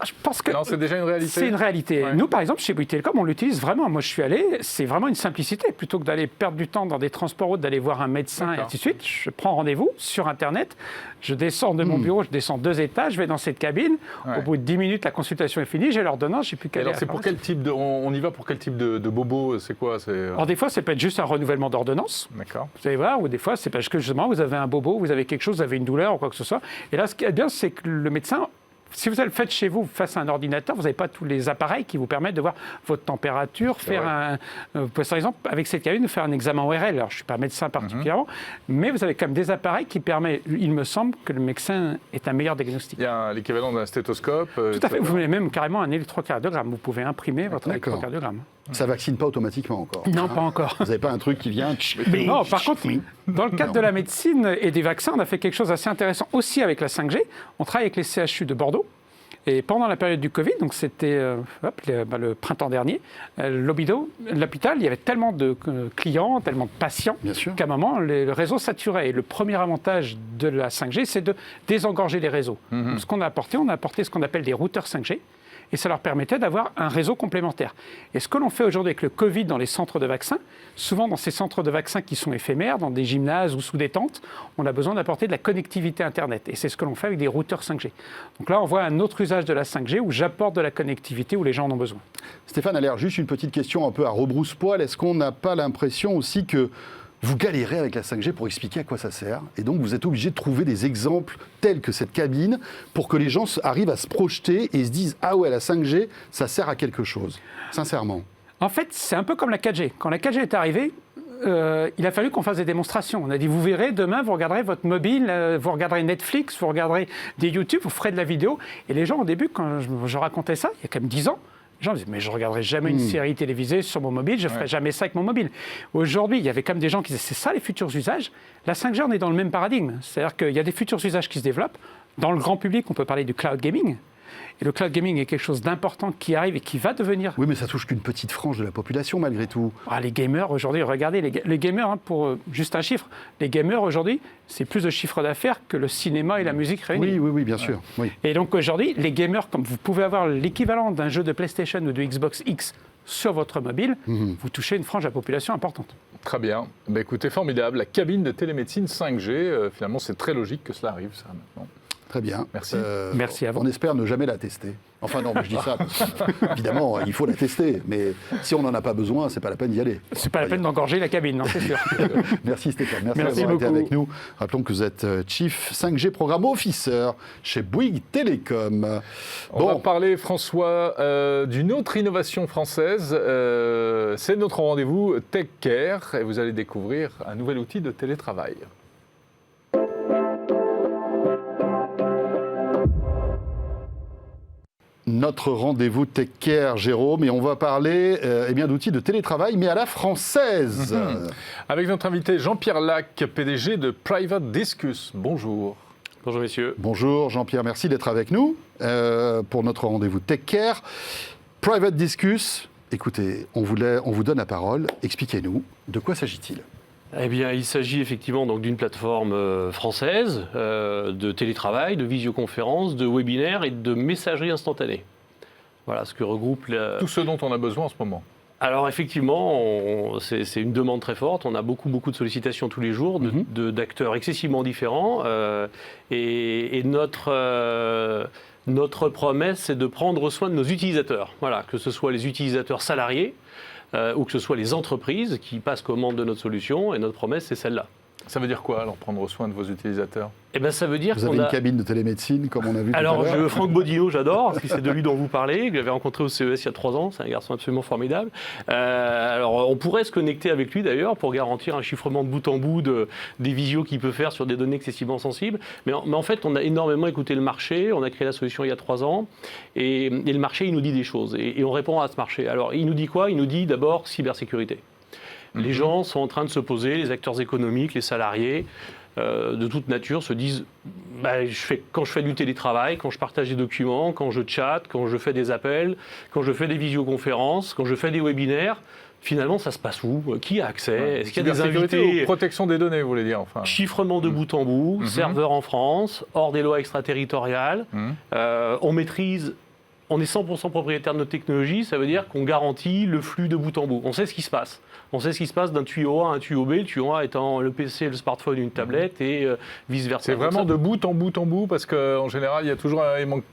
Je pense que Non, c'est déjà une réalité. c'est une réalité. Ouais. Nous, par exemple, chez Bouygues Télécom, on l'utilise vraiment. Moi, je suis allé, c'est vraiment une simplicité. Plutôt que d'aller perdre du temps dans des transports routes, d'aller voir un médecin et ainsi de suite, je prends rendez-vous sur Internet, je descends de mon bureau, je descends 2 étages, je vais dans cette cabine. Ouais. Au bout de 10 minutes, la consultation est finie, j'ai l'ordonnance, j'ai plus qu'à Et aller alors, à c'est la pour pharmacie. quel type de. On y va pour quel type de bobo? C'est quoi? Alors, des fois, ça peut être juste un renouvellement d'ordonnance. D'accord. Vous allez voir, ou des fois, c'est parce que justement, vous avez un bobo, vous avez quelque chose, vous avez une douleur ou quoi que ce soit. Et là, ce qui est bien, c'est que le médecin, si vous le faites chez vous face à un ordinateur, vous n'avez pas tous les appareils qui vous permettent de voir votre température, faire vous pouvez, par exemple, avec cette cabine, faire un examen ORL. Alors, je ne suis pas médecin particulièrement, mais vous avez quand même des appareils qui permettent, il me semble, que le médecin est un meilleur diagnostic. Il y a l'équivalent d'un stéthoscope. Tout à fait. Vous avez même carrément un électrocardiogramme. Vous pouvez imprimer votre D'accord. électrocardiogramme. Ça vaccine pas automatiquement encore. Non, pas encore. Vous n'avez pas un truc qui vient. Mais non, par contre, dans le cadre de la médecine et des vaccins, on a fait quelque chose d'assez intéressant aussi avec la 5G. On travaille avec les CHU de Bordeaux. Et pendant la période du Covid, donc c'était le printemps dernier, l'hôpital, il y avait tellement de clients, tellement de patients, Bien sûr. qu'à un moment, le réseau saturait. Et le premier avantage de la 5G, c'est de désengorger les réseaux. Donc, ce qu'on a apporté, on a apporté ce qu'on appelle des routeurs 5G. Et ça leur permettait d'avoir un réseau complémentaire. Et ce que l'on fait aujourd'hui avec le Covid dans les centres de vaccins, souvent dans ces centres de vaccins qui sont éphémères, dans des gymnases ou sous des tentes, on a besoin d'apporter de la connectivité Internet. Et c'est ce que l'on fait avec des routeurs 5G. Donc là, on voit un autre usage de la 5G où j'apporte de la connectivité où les gens en ont besoin. Stéphane Allaire, juste une petite question un peu à rebrousse-poil. Est-ce qu'on n'a pas l'impression aussi que vous galérez avec la 5G pour expliquer à quoi ça sert? Et donc, vous êtes obligé de trouver des exemples tels que cette cabine pour que les gens arrivent à se projeter et se disent « Ah ouais, la 5G, ça sert à quelque chose ». Sincèrement. En fait, c'est un peu comme la 4G. Quand la 4G est arrivée, il a fallu qu'on fasse des démonstrations. On a dit, vous verrez, demain, vous regarderez votre mobile, vous regarderez Netflix, vous regarderez des YouTube, vous ferez de la vidéo. Et les gens, au début, quand je racontais ça, il y a quand même 10 ans, les gens me disaient, mais je ne regarderai jamais une série télévisée sur mon mobile, je ne ferai jamais ça avec mon mobile. Aujourd'hui, il y avait quand même des gens qui disaient, c'est ça les futurs usages. La 5G, on est dans le même paradigme. C'est-à-dire qu'il y a des futurs usages qui se développent. Dans le grand public, on peut parler du cloud gaming. Et le cloud gaming est quelque chose d'important qui arrive et qui va devenir... Oui, mais ça touche qu'une petite frange de la population, malgré tout. Les gamers, aujourd'hui, regardez, les gamers, pour juste un chiffre, les gamers, aujourd'hui, c'est plus de chiffre d'affaires que le cinéma et la musique réunis. Oui, bien sûr. Oui. Et donc, aujourd'hui, les gamers, comme vous pouvez avoir l'équivalent d'un jeu de PlayStation ou de Xbox X sur votre mobile, vous touchez une frange de la population importante. Très bien. Écoutez, formidable. La cabine de télémédecine 5G, finalement, c'est très logique que cela arrive, ça, maintenant. Très bien. Merci. Merci à vous. On espère ne jamais la tester. Enfin non, mais je dis ça. Évidemment, il faut la tester. Mais si on n'en a pas besoin, c'est pas la peine d'y aller. C'est pas la peine d'engorger la cabine, non, c'est sûr. Merci Stéphane. Merci Merci d'avoir été beaucoup. avec nous. Rappelons que vous êtes Chief 5G Programme Officer chez Bouygues Télécom. On va parler, François, d'une autre innovation française. C'est notre rendez-vous Tech Care et vous allez découvrir un nouvel outil de télétravail. Notre rendez-vous Tech Care, Jérôme, et on va parler d'outils de télétravail, mais à la française. Avec notre invité Jean-Pierre Lac, PDG de Private Discus. Bonjour. Bonjour messieurs. Bonjour Jean-Pierre, merci d'être avec nous pour notre rendez-vous Tech Care. Private Discus, écoutez, on vous donne la parole. Expliquez-nous, de quoi s'agit-il ? Eh bien, il s'agit effectivement donc d'une plateforme française de télétravail, de visioconférence, de webinaire et de messagerie instantanée. Voilà ce que regroupe... Tout ce dont on a besoin en ce moment. Alors effectivement, c'est une demande très forte. On a beaucoup de sollicitations tous les jours d'acteurs excessivement différents. Et notre promesse, c'est de prendre soin de nos utilisateurs. Voilà, que ce soit les utilisateurs salariés, ou que ce soit les entreprises qui passent commande de notre solution, et notre promesse, c'est celle-là. Ça veut dire quoi, alors, prendre soin de vos utilisateurs ? Eh bien, ça veut dire Vous avez une cabine de télémédecine, comme on a vu tout à l'heure. Alors, Franck Bodino, j'adore, parce que c'est de lui dont vous parlez, que j'avais rencontré au CES il y a 3 ans, c'est un garçon absolument formidable. Alors, on pourrait se connecter avec lui, d'ailleurs, pour garantir un chiffrement de bout en bout des visios qu'il peut faire sur des données excessivement sensibles. Mais en fait, on a énormément écouté le marché, on a créé la solution il y a 3 ans, et le marché, il nous dit des choses, et on répond à ce marché. Alors, il nous dit quoi ? Il nous dit d'abord cybersécurité. Les gens sont en train de se poser, les acteurs économiques, les salariés, de toute nature, se disent quand je fais du télétravail, quand je partage des documents, quand je chatte, quand je fais des appels, quand je fais des visioconférences, quand je fais des webinaires, finalement, ça se passe où ? Qui a accès ? Est-ce qu'il y a des invités ? Protection des données, vous voulez dire, enfin. Chiffrement de bout en bout, serveur en France, hors des lois extraterritoriales. On maîtrise on est 100% propriétaire de notre technologie, ça veut dire qu'on garantit le flux de bout en bout. On sait ce qui se passe. On sait ce qui se passe d'un tuyau A à un tuyau B, le tuyau A étant le PC, le smartphone, une tablette et vice-versa. C'est vraiment de bout en bout, parce qu'en général, il y a toujours il manque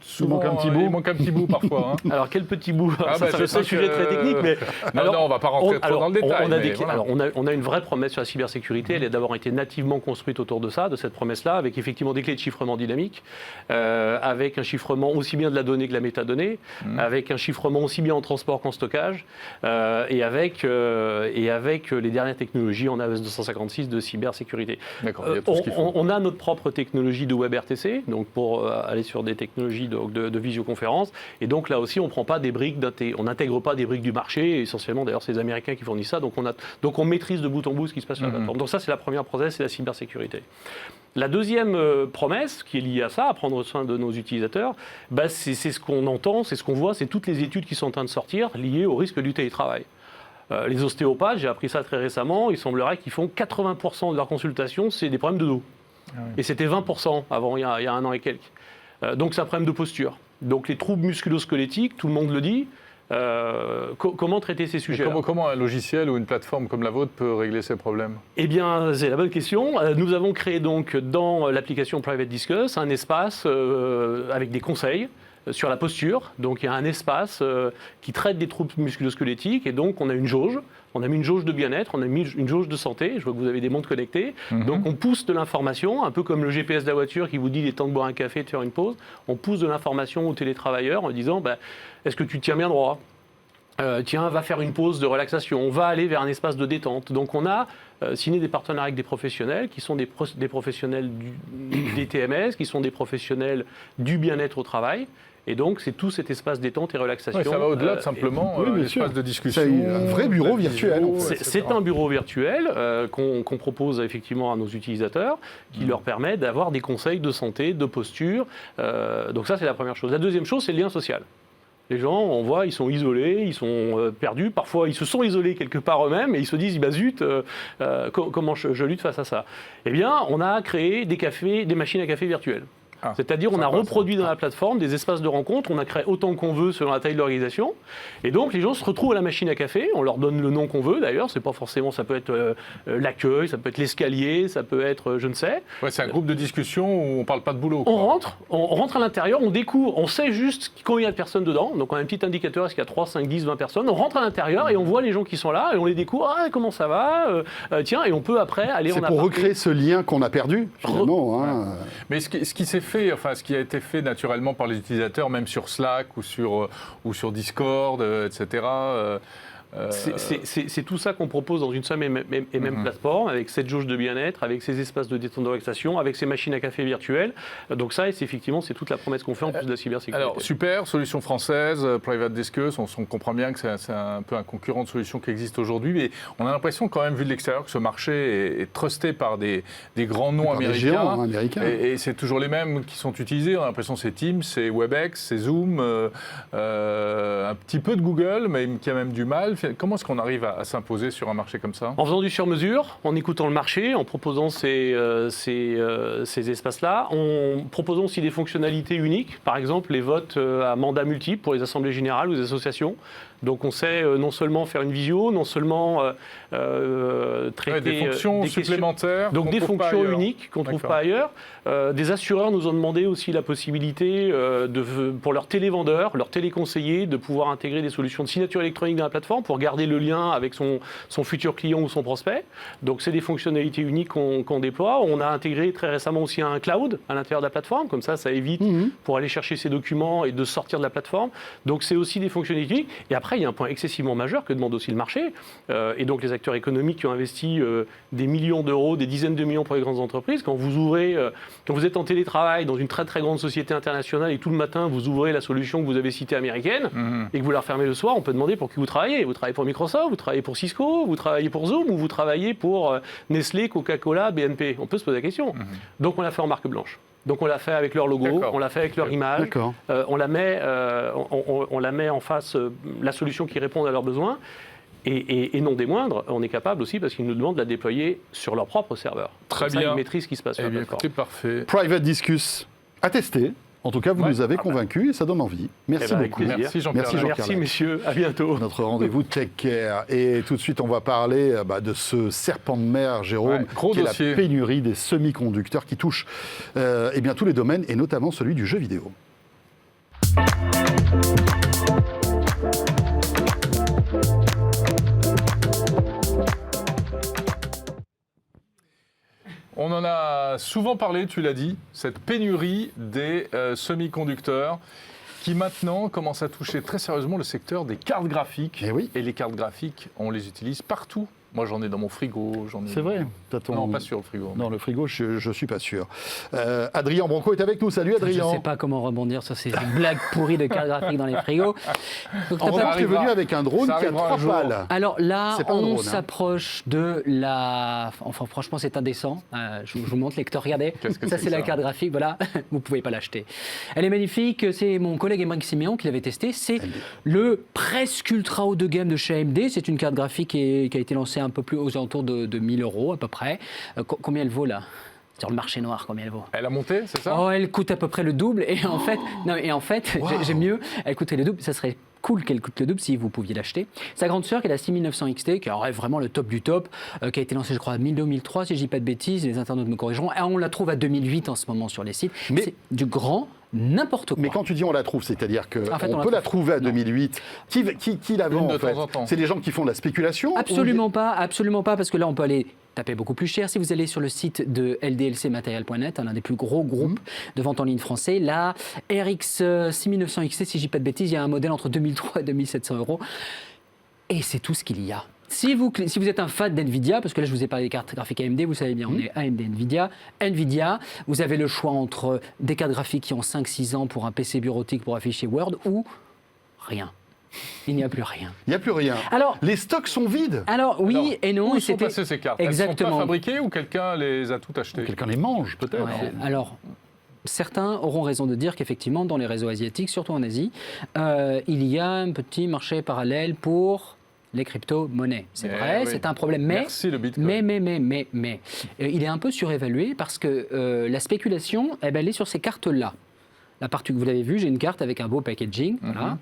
un petit bout. Il manque un petit bout parfois. Hein. Alors, quel petit bout? Je sais un sujet très technique, mais... Non, on ne va pas rentrer trop dans le détail. On a une vraie promesse sur la cybersécurité. Elle a d'abord été nativement construite autour de ça, de cette promesse-là, avec effectivement des clés de chiffrement dynamique, avec un chiffrement aussi bien de la donnée que de la métadonnée, avec un chiffrement aussi bien en transport qu'en stockage, et avec les dernières technologies en AES 256 de cybersécurité. D'accord, il y a tout ce qu'il faut. On a notre propre technologie de WebRTC, donc pour aller sur des technologies de visioconférence, et donc là aussi on prend pas des briques, on n'intègre pas des briques du marché, essentiellement d'ailleurs c'est les Américains qui fournissent ça, donc on maîtrise de bout en bout ce qui se passe sur la plateforme. Donc ça c'est la première promesse, c'est la cybersécurité. La deuxième promesse qui est liée à ça, à prendre soin de nos utilisateurs, c'est ce qu'on entend, c'est ce qu'on voit, c'est toutes les études qui sont en train de sortir liées au risque du télétravail. Les ostéopathes, j'ai appris ça très récemment, il semblerait qu'ils font 80% de leurs consultations, c'est des problèmes de dos. Ah oui. Et c'était 20% avant, il y a un an et quelques. Donc c'est un problème de posture. Donc les troubles musculo-squelettiques, tout le monde le dit. Comment traiter ces sujets? Comment un logiciel ou une plateforme comme la vôtre peut régler ces problèmes? Eh bien, c'est la bonne question. Nous avons créé donc dans l'application Private Discuss un espace avec des conseils sur la posture. Donc il y a un espace qui traite des troubles musculo-squelettiques et donc on a une jauge. On a mis une jauge de bien-être, on a mis une jauge de santé. Je vois que vous avez des montres connectées. Donc on pousse de l'information, un peu comme le GPS de la voiture qui vous dit il est temps de boire un café, de faire une pause. On pousse de l'information aux télétravailleurs en disant est-ce que tu tiens bien droit? Tiens, va faire une pause de relaxation. On va aller vers un espace de détente. Donc on a signé des partenariats avec des professionnels qui sont des professionnels des TMS, qui sont des professionnels du bien-être au travail. Et donc, c'est tout cet espace détente et relaxation. Oui, ça va au-delà de simplement un espace de discussion. C'est un vrai bureau virtuel. C'est un bureau virtuel qu'on propose effectivement à nos utilisateurs, qui leur permet d'avoir des conseils de santé, de posture. Donc ça, c'est la première chose. La deuxième chose, c'est le lien social. Les gens, on voit, ils sont isolés, ils sont perdus. Parfois, ils se sont isolés quelque part eux-mêmes et ils se disent, zut, comment je lutte face à ça? Eh bien, on a créé des machines à café virtuelles. C'est-à-dire on a reproduit dans la plateforme des espaces de rencontre, on a créé autant qu'on veut selon la taille de l'organisation, et donc les gens se retrouvent à la machine à café, on leur donne le nom qu'on veut d'ailleurs, c'est pas forcément, ça peut être l'accueil, ça peut être l'escalier, ça peut être je ne sais. Ouais, c'est un groupe de discussion où on parle pas de boulot. On rentre à l'intérieur, on découvre, on sait juste combien de personnes dedans, donc on a un petit indicateur, est-ce qu'il y a 3, 5, 10, 20 personnes, on rentre à l'intérieur et on voit les gens qui sont là, et on les découvre, comment ça va, tiens, et on peut après aller en aparté. C'est pour recréer ce lien qu'on a perdu, finalement. Mais ce qui s'est fait, ce qui a été fait naturellement par les utilisateurs, même sur Slack ou sur Discord, etc. C'est tout ça qu'on propose dans une seule et même plateforme, avec cette jauge de bien-être, avec ces espaces de détente de relaxation, avec ces machines à café virtuelles. Donc ça, effectivement, c'est toute la promesse qu'on fait en plus de la cybersécurité. Alors, super, solution française, Private Discuss, on comprend bien que c'est un peu un concurrent de solution qui existe aujourd'hui, mais on a l'impression quand même, vu de l'extérieur, que ce marché est trusté par des grands noms américains. Des géants américains. Et c'est toujours les mêmes qui sont utilisés. On a l'impression que c'est Teams, c'est Webex, c'est Zoom, un petit peu de Google, mais qui a même du mal. Comment est-ce qu'on arrive à s'imposer sur un marché comme ça? En faisant du sur-mesure, en écoutant le marché, en proposant ces espaces-là, en proposant aussi des fonctionnalités uniques, par exemple les votes à mandat multiple pour les assemblées générales ou les associations. Donc on sait non seulement faire une visio, non seulement traiter des fonctions supplémentaires. Donc des fonctions uniques qu'on ne trouve pas ailleurs. Des assureurs nous ont demandé aussi la possibilité pour leurs télévendeurs, leurs téléconseillers, de pouvoir intégrer des solutions de signature électronique dans la plateforme pour garder le lien avec son futur client ou son prospect. Donc c'est des fonctionnalités uniques qu'on déploie. On a intégré très récemment aussi un cloud à l'intérieur de la plateforme, comme ça évite pour aller chercher ses documents et de sortir de la plateforme. Donc c'est aussi des fonctionnalités uniques. Et après, il y a un point excessivement majeur que demande aussi le marché, et donc les acteurs économiques qui ont investi des millions d'euros, des dizaines de millions pour les grandes entreprises. Quand vous êtes en télétravail dans une très très grande société internationale et tout le matin vous ouvrez la solution que vous avez citée américaine et que vous la refermez le soir, on peut demander pour qui vous travaillez. Vous travaillez pour Microsoft, vous travaillez pour Cisco, vous travaillez pour Zoom ou vous travaillez pour Nestlé, Coca-Cola, BNP. On peut se poser la question. Donc on l'a fait en marque blanche. Donc on l'a fait avec leur logo, on l'a fait avec leur image, on la met en face, la solution qui répond à leurs besoins. Et non des moindres, on est capable aussi, parce qu'ils nous demandent de la déployer sur leur propre serveur. Très bien. Ça, ils maîtrisent ce qui se passe sur la plateforme. Écoutez, parfait. Private Discuss à tester. En tout cas, vous nous avez convaincus et ça donne envie. Merci Avec beaucoup. plaisir. Merci Jean-Pierre. Merci messieurs, à bientôt. Notre rendez-vous Tech Care. Et tout de suite, on va parler de ce serpent de mer, Jérôme, Ouais, gros qui est dossier. la pénurie des semi-conducteurs qui touche tous les domaines, et notamment celui du jeu vidéo. On en a souvent parlé, tu l'as dit, cette pénurie des semi-conducteurs qui maintenant commence à toucher très sérieusement le secteur des cartes graphiques. Eh oui. Et les cartes graphiques, on les utilise partout. Moi, j'en ai dans mon frigo. C'est vrai. Non, pas sur le frigo. Non, le frigo, je suis pas sûr. Adrien Branco est avec nous. Salut Adrien. Je ne sais pas comment rebondir sur ces blagues pourries de cartes graphiques dans les frigos. Donc, En revanche, tu es venu avec un drone Ça qui a arrivera 3 un jour. pales. Alors là, C'est pas un on drone, hein. s'approche de la... Enfin, franchement, c'est indécent. Je vous montre, lecteur, regardez. Qu'est-ce que Ça, c'est c'est la ça carte graphique, voilà. Vous ne pouvez pas l'acheter. Elle est magnifique. C'est mon collègue Émeric Siméon qui l'avait testé. C'est le presque ultra haut de gamme de chez AMD. C'est une carte graphique qui a été lancée un peu plus aux alentours de 1000 € à peu près. Combien elle vaut là ? Sur le marché noir, combien elle vaut ? Elle a monté, c'est ça? Oh, elle coûte à peu près le double. Et en fait, j'aime mieux, elle coûterait le double. Ça serait cool qu'elle coûte le double si vous pouviez l'acheter. Sa grande sœur, qui est la 6900 XT, qui aurait vraiment le top du top, qui a été lancée, je crois, en 2002-2003, si je dis pas de bêtises, les internautes me corrigeront. Et on la trouve à 2008 en ce moment sur les sites. Mais- C'est du grand n'importe quoi. Mais quand tu dis on la trouve, c'est-à-dire qu'on En fait, on peut la la trouver à 2008. Qui la vend Une de en fait temps en temps. C'est les gens qui font de la spéculation Absolument pas, parce que là on peut aller taper beaucoup plus cher. Si vous allez sur le site de ldlcmaterial.net, l'un des plus gros groupes de vente en ligne français, la RX 6900 XT, si je dis pas de bêtises, il y a un modèle entre 2003 et 2700 €. Et c'est tout ce qu'il y a. Si vous êtes un fan d'NVIDIA, parce que là je vous ai parlé des cartes graphiques AMD, vous savez bien, on est AMD NVIDIA. NVIDIA, vous avez le choix entre des cartes graphiques qui ont 5-6 ans pour un PC bureautique pour afficher Word ou rien. Il n'y a plus rien. Il n'y a plus rien. Alors, Les stocks sont vides. Alors oui Alors, et non. Où et sont c'était- passées ces cartes? Exactement. Elles sont pas fabriquées ou quelqu'un les a toutes achetées? Quelqu'un les mange peut-être. Ouais, alors, certains auront raison de dire qu'effectivement, dans les réseaux asiatiques, surtout en Asie, il y a un petit marché parallèle pour les crypto-monnaies. C'est Eh vrai, oui. c'est un problème, mais... Merci le Bitcoin. Mais, il est un peu surévalué parce que la spéculation, elle est sur ces cartes-là. La partie que vous l'avez vu, j'ai une carte avec un beau packaging. Voilà.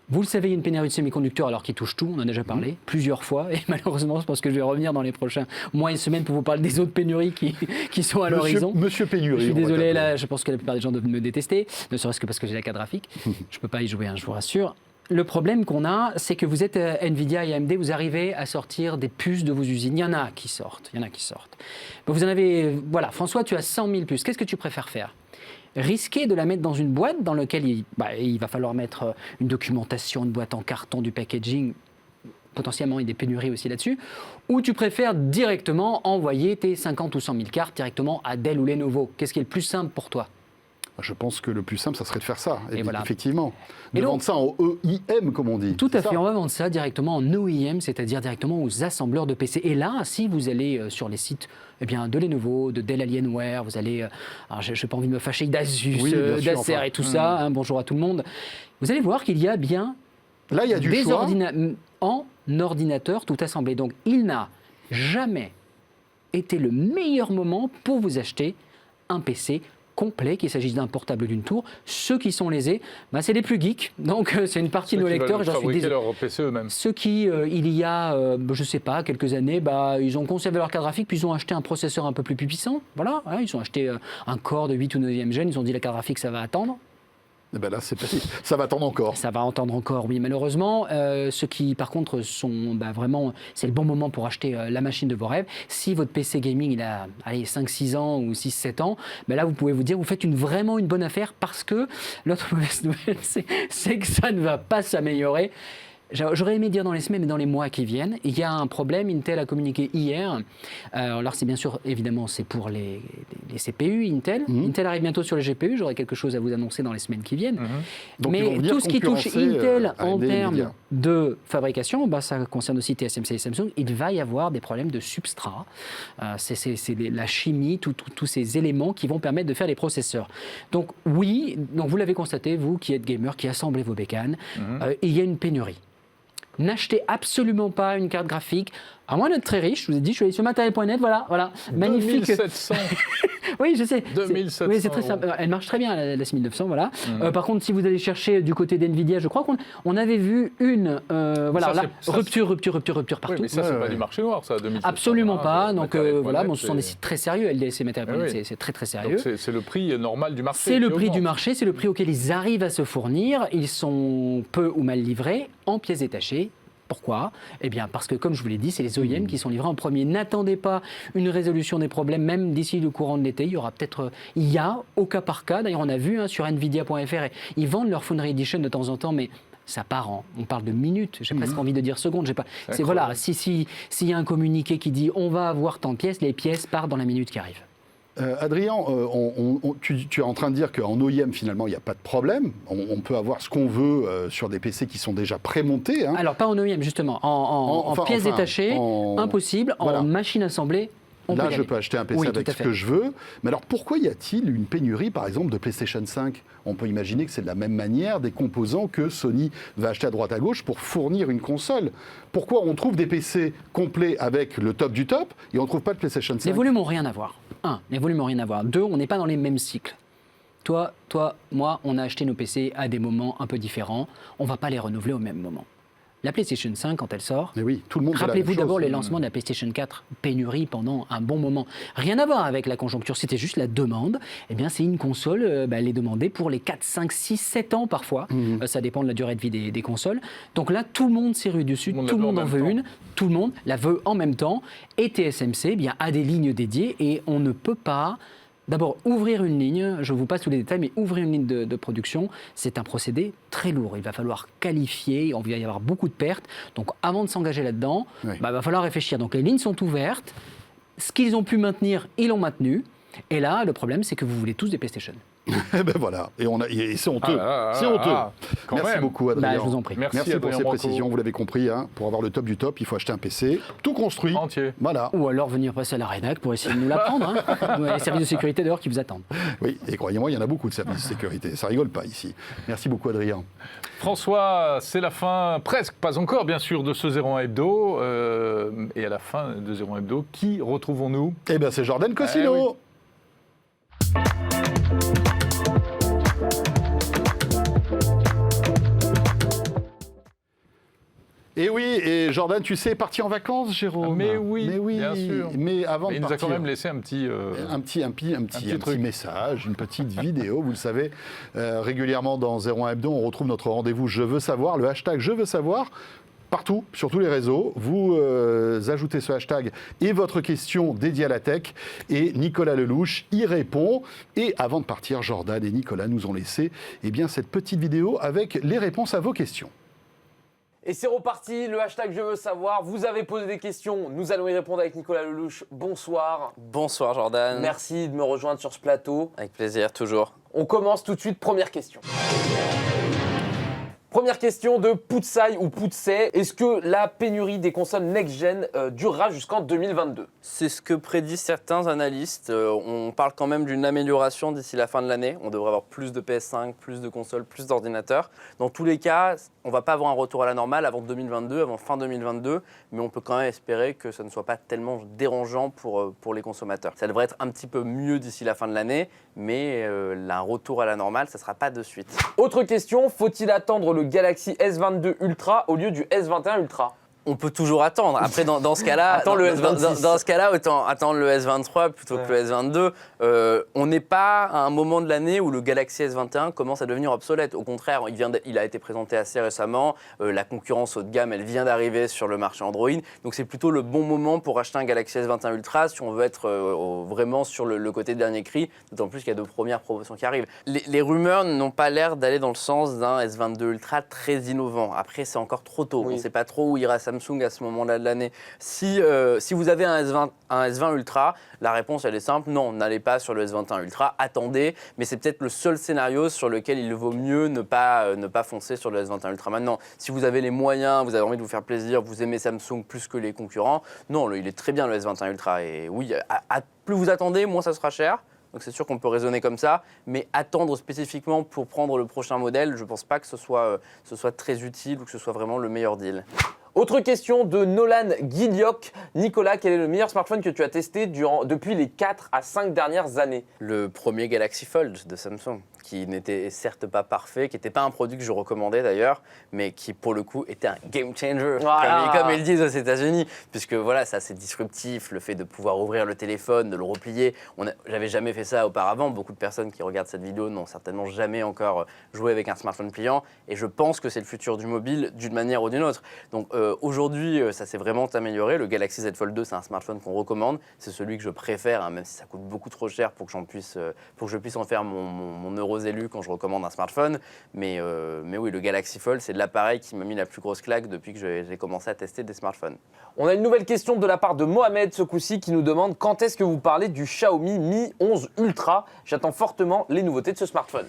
Vous le savez, il y a une pénurie de semi-conducteurs alors qu'il touche tout, on en a déjà parlé plusieurs fois, et malheureusement, je pense que je vais revenir dans les prochains mois et semaines pour vous parler des autres pénuries qui sont à l'horizon. Monsieur Pénurie. Je suis on va désolé, t'appeler. là, je pense que la plupart des gens doivent me détester, ne serait-ce que parce que j'ai la carte graphique. Je ne peux pas y jouer, je vous rassure. Le problème qu'on a, c'est que vous êtes NVIDIA et AMD, vous arrivez à sortir des puces de vos usines. Il y en a qui sortent, Mais vous en avez... Voilà, François, tu as 100 000 puces. Qu'est-ce que tu préfères faire ? Risquer de la mettre dans une boîte dans laquelle il va falloir mettre une documentation, une boîte en carton, du packaging, potentiellement il y a des pénuries aussi là-dessus, ou tu préfères directement envoyer tes 50 ou 100 000 cartes directement à Dell ou Lenovo. Qu'est-ce qui est le plus simple pour toi ? Je pense que le plus simple, ça serait de faire ça. Et voilà. Effectivement. Et De donc- vendre ça en EIM, comme on dit. Tout à C'est fait, ça on va vendre ça directement en OEM, c'est-à-dire directement aux assembleurs de PC. Et là, si vous allez sur les sites de Lenovo, de Dell Alienware, vous allez, alors je n'ai pas envie de me fâcher, d'Asus, Oui, bien sûr, d'Acer enfin. et tout ça, hein, bonjour à tout le monde, vous allez voir qu'il y a bien Là, il y a du des choix. en ordinateur tout assemblé. Donc il n'a jamais été le meilleur moment pour vous acheter un PC complet, qu'il s'agisse d'un portable d'une tour. Ceux qui sont lésés, c'est les plus geeks. Donc c'est une partie de nos lecteurs, et j'en suis fabriquer désolé. leur PC eux-mêmes. Ceux qui, il y a, je ne sais pas, quelques années, ils ont conservé leur carte graphique, puis ils ont acheté un processeur un peu plus puissant. Voilà, hein, ils ont acheté un Core de 8 ou 9e gène, ils ont dit la carte graphique, ça va attendre. Eh ben là, ça va attendre encore. Ça va entendre encore, oui, malheureusement. Ceux qui, par contre, sont vraiment... C'est le bon moment pour acheter la machine de vos rêves. Si votre PC gaming, il a 5-6 ans ou 6-7 ans, là, vous pouvez vous dire, vous faites vraiment une bonne affaire parce que l'autre mauvaise nouvelle, c'est que ça ne va pas s'améliorer. J'aurais aimé dire dans les semaines et dans les mois qui viennent. Il y a un problème, Intel a communiqué hier. Alors c'est bien sûr, évidemment, c'est pour les CPU Intel. Intel arrive bientôt sur les GPU, j'aurai quelque chose à vous annoncer dans les semaines qui viennent. Donc, ils vont Mais venir tout ce qui touche concurrencer, Intel en AMD et termes Nvidia. de fabrication, ça concerne aussi TSMC et Samsung, il va y avoir des problèmes de substrat. C'est la chimie, tous ces éléments qui vont permettre de faire les processeurs. Donc oui, vous l'avez constaté, vous qui êtes gamer, qui assemblez vos bécanes, il y a une pénurie. N'achetez absolument pas une carte graphique À moins d'être très riche, je vous ai dit, je suis allé sur matériel.net, voilà, magnifique. 2700. Oui, je sais. 2700 Oui, c'est très simple. Elle marche très bien, la 6900, voilà. Par contre, si vous allez chercher du côté d'NVIDIA, je crois qu'on avait vu une, rupture partout. Oui, mais ça, c'est pas du marché noir, ça, 2700. Absolument pas. Donc voilà, bon, ce sont des c'est sites très sérieux. LDC Matériel.net, c'est très très sérieux. Donc c'est le prix normal du marché. C'est le prix augmente. du marché, c'est le prix auquel ils arrivent à se fournir. Ils sont peu ou mal livrés en pièces détachées. Pourquoi ? Eh bien, parce que, comme je vous l'ai dit, c'est les OEM qui sont livrés en premier. N'attendez pas une résolution des problèmes, même d'ici le courant de l'été. Il y a au cas par cas, d'ailleurs on a vu sur nvidia.fr, ils vendent leur Foundry Edition de temps en temps, mais ça part on parle de minutes, j'ai presque envie de dire secondes. Voilà, s'il y a un communiqué qui dit on va avoir tant de pièces, les pièces partent dans la minute qui arrive. Adrien, tu es en train de dire qu'en OEM, finalement, il n'y a pas de problème. On peut avoir ce qu'on veut sur des PC qui sont déjà prémontés. Hein. Alors, pas en OEM, justement. En pièces détachées, impossible. Voilà. En machine assemblée, là, je peux acheter un PC avec ce que je veux. Mais alors, pourquoi y a-t-il une pénurie, par exemple, de PlayStation 5 ? On peut imaginer que c'est de la même manière des composants que Sony va acheter à droite à gauche pour fournir une console. Pourquoi on trouve des PC complets avec le top du top et on ne trouve pas de PlayStation 5 ? Les volumes n'ont rien à voir. Les volumes n'ont rien à voir. 2, on n'est pas dans les mêmes cycles. Toi, moi, on a acheté nos PC à des moments un peu différents. On ne va pas les renouveler au même moment. La PlayStation 5, quand elle sort, mais oui, tout le monde rappelez-vous d'abord les lancements de la PlayStation 4, pénurie pendant un bon moment. Rien à voir avec la conjoncture, c'était juste la demande. Eh bien, c'est une console, elle est demandée pour les 4, 5, 6, 7 ans parfois. Ça dépend de la durée de vie des consoles. Donc là, tout le monde s'est rué dessus, tout le monde en veut une, tout le monde la veut en même temps. Et TSMC a des lignes dédiées et on ne peut pas... D'abord, ouvrir une ligne, je vous passe tous les détails, mais ouvrir une ligne de production, c'est un procédé très lourd. Il va falloir qualifier, il va y avoir beaucoup de pertes. Donc, avant de s'engager là-dedans, il va falloir réfléchir. Donc, les lignes sont ouvertes. Ce qu'ils ont pu maintenir, ils l'ont maintenu. Et là, le problème, c'est que vous voulez tous des PlayStation. Ben voilà, et c'est honteux. C'est honteux. Merci beaucoup, Adrien. Je vous en prie. Merci pour ces précisions. Vous l'avez compris, pour avoir le top du top, il faut acheter un PC tout construit. Entier. Voilà. Ou alors venir passer à la rédac pour essayer de nous l'apprendre. Il y a les services de sécurité dehors qui vous attendent. Oui, et croyez-moi, il y en a beaucoup de services de sécurité. Ça rigole pas ici. Merci beaucoup, Adrien. François, c'est la fin, presque, pas encore bien sûr, de ce 01 Hebdo. Et à la fin de 01 Hebdo, qui retrouvons-nous ? Eh bien, c'est Jordan Cossino. Oui. Et oui, et Jordan, tu sais, est parti en vacances, Jérôme. Mais oui, bien sûr. Mais avant de il nous partir, a quand même laissé un petit message, une petite vidéo. Vous le savez, régulièrement dans 01 Hebdo, on retrouve notre rendez-vous Je veux savoir, le hashtag Je veux savoir. Partout, sur tous les réseaux, vous ajoutez ce hashtag et votre question dédiée à la tech, et Nicolas Lelouch y répond. Et avant de partir, Jordan et Nicolas nous ont laissé cette petite vidéo avec les réponses à vos questions. Et c'est reparti, le hashtag Je veux savoir. Vous avez posé des questions, nous allons y répondre avec Nicolas Lelouch. Bonsoir. Bonsoir Jordan. Merci de me rejoindre sur ce plateau. Avec plaisir, toujours. On commence tout de suite, première question. Première question de Poutsai ou Poutsai. Est-ce que la pénurie des consoles next-gen durera jusqu'en 2022 ? C'est ce que prédisent certains analystes. On parle quand même d'une amélioration d'ici la fin de l'année. On devrait avoir plus de PS5, plus de consoles, plus d'ordinateurs. Dans tous les cas, on ne va pas avoir un retour à la normale avant 2022, avant fin 2022, mais on peut quand même espérer que ça ne soit pas tellement dérangeant pour les consommateurs. Ça devrait être un petit peu mieux d'ici la fin de l'année, mais un retour à la normale, ça ne sera pas de suite. Autre question, faut-il attendre le Galaxy S22 Ultra au lieu du S21 Ultra ? On peut toujours attendre. Après, dans ce cas-là, dans ce cas-là, autant attendre le S23 plutôt que le S22. On n'est pas à un moment de l'année où le Galaxy S21 commence à devenir obsolète. Au contraire, il a été présenté assez récemment. La concurrence haut de gamme, elle vient d'arriver sur le marché Android. Donc, c'est plutôt le bon moment pour acheter un Galaxy S21 Ultra si on veut être vraiment sur le côté dernier cri. D'autant plus qu'il y a de premières promotions qui arrivent. Les rumeurs n'ont pas l'air d'aller dans le sens d'un S22 Ultra très innovant. Après, c'est encore trop tôt. Oui. On ne sait pas trop où ira Samsung à ce moment-là de l'année. Si vous avez un S20 Ultra, la réponse elle est simple, non, n'allez pas sur le S21 Ultra, attendez, mais c'est peut-être le seul scénario sur lequel il vaut mieux ne pas foncer sur le S21 Ultra. Maintenant, si vous avez les moyens, vous avez envie de vous faire plaisir, vous aimez Samsung plus que les concurrents, non, il est très bien le S21 Ultra. Et oui, plus vous attendez, moins ça sera cher. Donc c'est sûr qu'on peut raisonner comme ça, mais attendre spécifiquement pour prendre le prochain modèle, je ne pense pas que ce soit très utile ou que ce soit vraiment le meilleur deal. Autre question de Nolan Guillioc. Nicolas, quel est le meilleur smartphone que tu as testé depuis les 4 à 5 dernières années? Le premier Galaxy Fold de Samsung, qui n'était certes pas parfait, qui n'était pas un produit que je recommandais d'ailleurs, mais qui pour le coup était un game changer, comme ils disent aux États-Unis, puisque voilà, ça c'est disruptif, le fait de pouvoir ouvrir le téléphone, de le replier. J'avais jamais fait ça auparavant. Beaucoup de personnes qui regardent cette vidéo n'ont certainement jamais encore joué avec un smartphone pliant, et je pense que c'est le futur du mobile d'une manière ou d'une autre. Donc aujourd'hui, ça s'est vraiment amélioré. Le Galaxy Z Fold 2, c'est un smartphone qu'on recommande. C'est celui que je préfère, hein, même si ça coûte beaucoup trop cher pour que je puisse en faire mon heureux élu quand je recommande un smartphone. Mais oui, le Galaxy Fold, c'est l'appareil qui m'a mis la plus grosse claque depuis que j'ai commencé à tester des smartphones. On a une nouvelle question de la part de Mohamed ce coup-ci qui nous demande quand est-ce que vous parlez du Xiaomi Mi 11 Ultra? J'attends fortement les nouveautés de ce smartphone.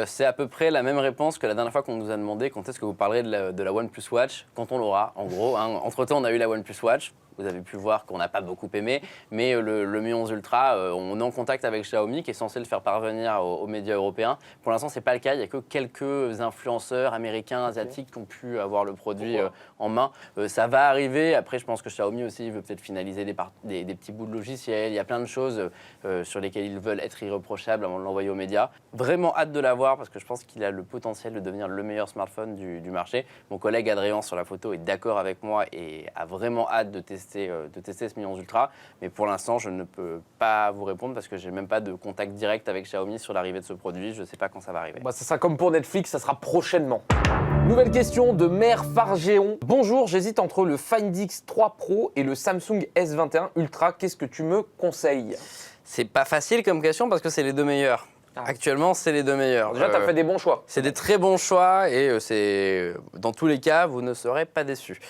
C'est à peu près la même réponse que la dernière fois qu'on nous a demandé quand est-ce que vous parlerez de la OnePlus Watch, quand on l'aura, en gros. Hein. Entre-temps, on a eu la OnePlus Watch. Vous avez pu voir qu'on n'a pas beaucoup aimé, mais le Mi 11 Ultra, on est en contact avec Xiaomi qui est censé le faire parvenir aux médias européens. Pour l'instant, c'est pas le cas. Il n'y a que quelques influenceurs américains, asiatiques qui ont pu avoir le produit en main. Ça va arriver. Après, je pense que Xiaomi aussi veut peut-être finaliser des petits bouts de logiciels. Il y a plein de choses sur lesquelles ils veulent être irréprochables avant de l'envoyer aux médias. Vraiment hâte de l'avoir parce que je pense qu'il a le potentiel de devenir le meilleur smartphone du marché. Mon collègue Adrien sur la photo est d'accord avec moi et a vraiment hâte de tester ce Mi 11 Ultra, mais pour l'instant je ne peux pas vous répondre parce que j'ai même pas de contact direct avec Xiaomi sur l'arrivée de ce produit, je sais pas quand ça va arriver. Ça sera comme pour Netflix, ça sera prochainement. Nouvelle question de Mère Fargéon. Bonjour, j'hésite entre le Find X3 Pro et le Samsung S21 Ultra, qu'est-ce que tu me conseilles? C'est pas facile comme question parce que c'est les deux meilleurs. Actuellement, c'est les deux meilleurs. Déjà, tu as fait des bons choix. C'est des très bons choix et dans tous les cas, vous ne serez pas déçus.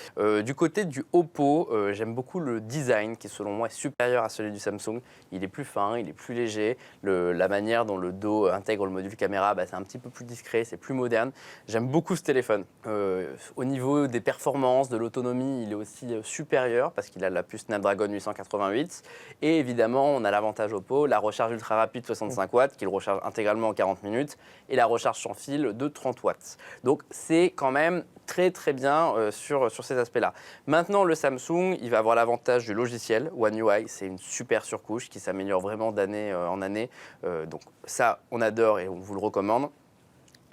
Du côté du Oppo, j'aime beaucoup le design qui, selon moi, est supérieur à celui du Samsung. Il est plus fin, il est plus léger. La manière dont le dos intègre le module caméra, c'est un petit peu plus discret, c'est plus moderne. J'aime beaucoup ce téléphone. Au niveau des performances, de l'autonomie, il est aussi supérieur parce qu'il a la puce Snapdragon 888. Et évidemment, on a l'avantage Oppo, la recharge ultra rapide 65 watts qui le recharge intégralement en 40 minutes et la recharge sans fil de 30 watts. Donc c'est quand même très très bien sur ces aspects-là. Maintenant, le Samsung, il va avoir l'avantage du logiciel One UI, c'est une super surcouche qui s'améliore vraiment d'année en année. Donc ça, on adore et on vous le recommande.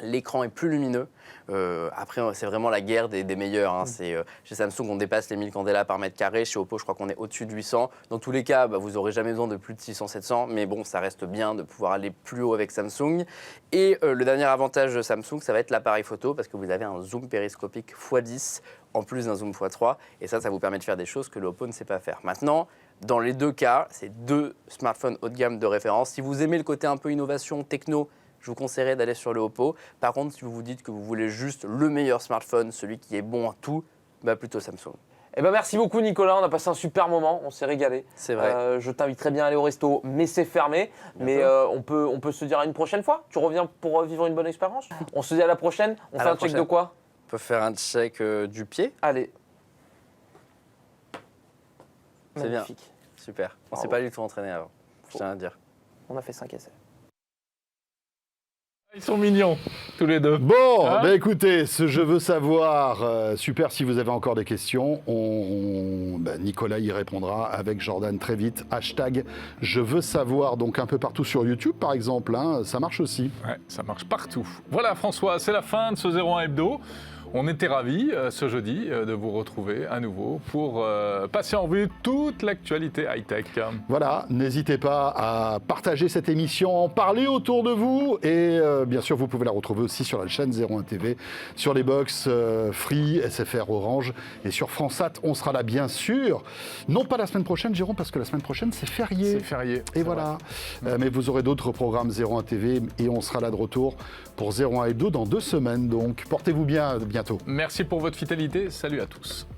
L'écran est plus lumineux. Après, c'est vraiment la guerre des meilleurs. Hein. Chez Samsung, on dépasse les 1000 candela par mètre carré. Chez Oppo, je crois qu'on est au-dessus de 800. Dans tous les cas, vous n'aurez jamais besoin de plus de 600-700. Mais bon, ça reste bien de pouvoir aller plus haut avec Samsung. Et le dernier avantage de Samsung, ça va être l'appareil photo parce que vous avez un zoom périscopique x10 en plus d'un zoom x3. Et ça vous permet de faire des choses que l'Oppo ne sait pas faire. Maintenant, dans les deux cas, c'est deux smartphones haut de gamme de référence. Si vous aimez le côté un peu innovation, techno, je vous conseillerais d'aller sur le Oppo. Par contre, si vous vous dites que vous voulez juste le meilleur smartphone, celui qui est bon en tout, plutôt Samsung. Merci beaucoup Nicolas, on a passé un super moment, on s'est régalé. C'est vrai. Je t'inviterai bien à aller au resto, mais c'est fermé. Mais on peut se dire à une prochaine fois. Tu reviens pour vivre une bonne expérience. On se dit à la prochaine. On fait un check de quoi? On peut faire un check du pied. Allez. C'est bien. Super. On ne s'est pas du tout entraîné avant, je tiens à dire. On a fait 5 essais. Ils sont mignons, tous les deux. Bon, écoutez, ce Je veux savoir, super, si vous avez encore des questions, Nicolas y répondra avec Jordan très vite. Hashtag Je veux savoir, donc un peu partout sur YouTube par exemple, hein, ça marche aussi. Ouais, ça marche partout. Voilà François, c'est la fin de ce 01 Hebdo. On était ravis ce jeudi de vous retrouver à nouveau pour passer en vue toute l'actualité high-tech. Voilà, n'hésitez pas à partager cette émission, en parler autour de vous et bien sûr vous pouvez la retrouver aussi sur la chaîne 01 TV, sur les box Free, SFR Orange et sur FranceSat, on sera là bien sûr. Non pas la semaine prochaine Jérôme parce que la semaine prochaine c'est férié. C'est férié. Et voilà, mais vous aurez d'autres programmes 01 TV et on sera là de retour pour 01 Hebdo dans 2 semaines donc portez-vous bien, bientôt. Merci pour votre fidélité, salut à tous.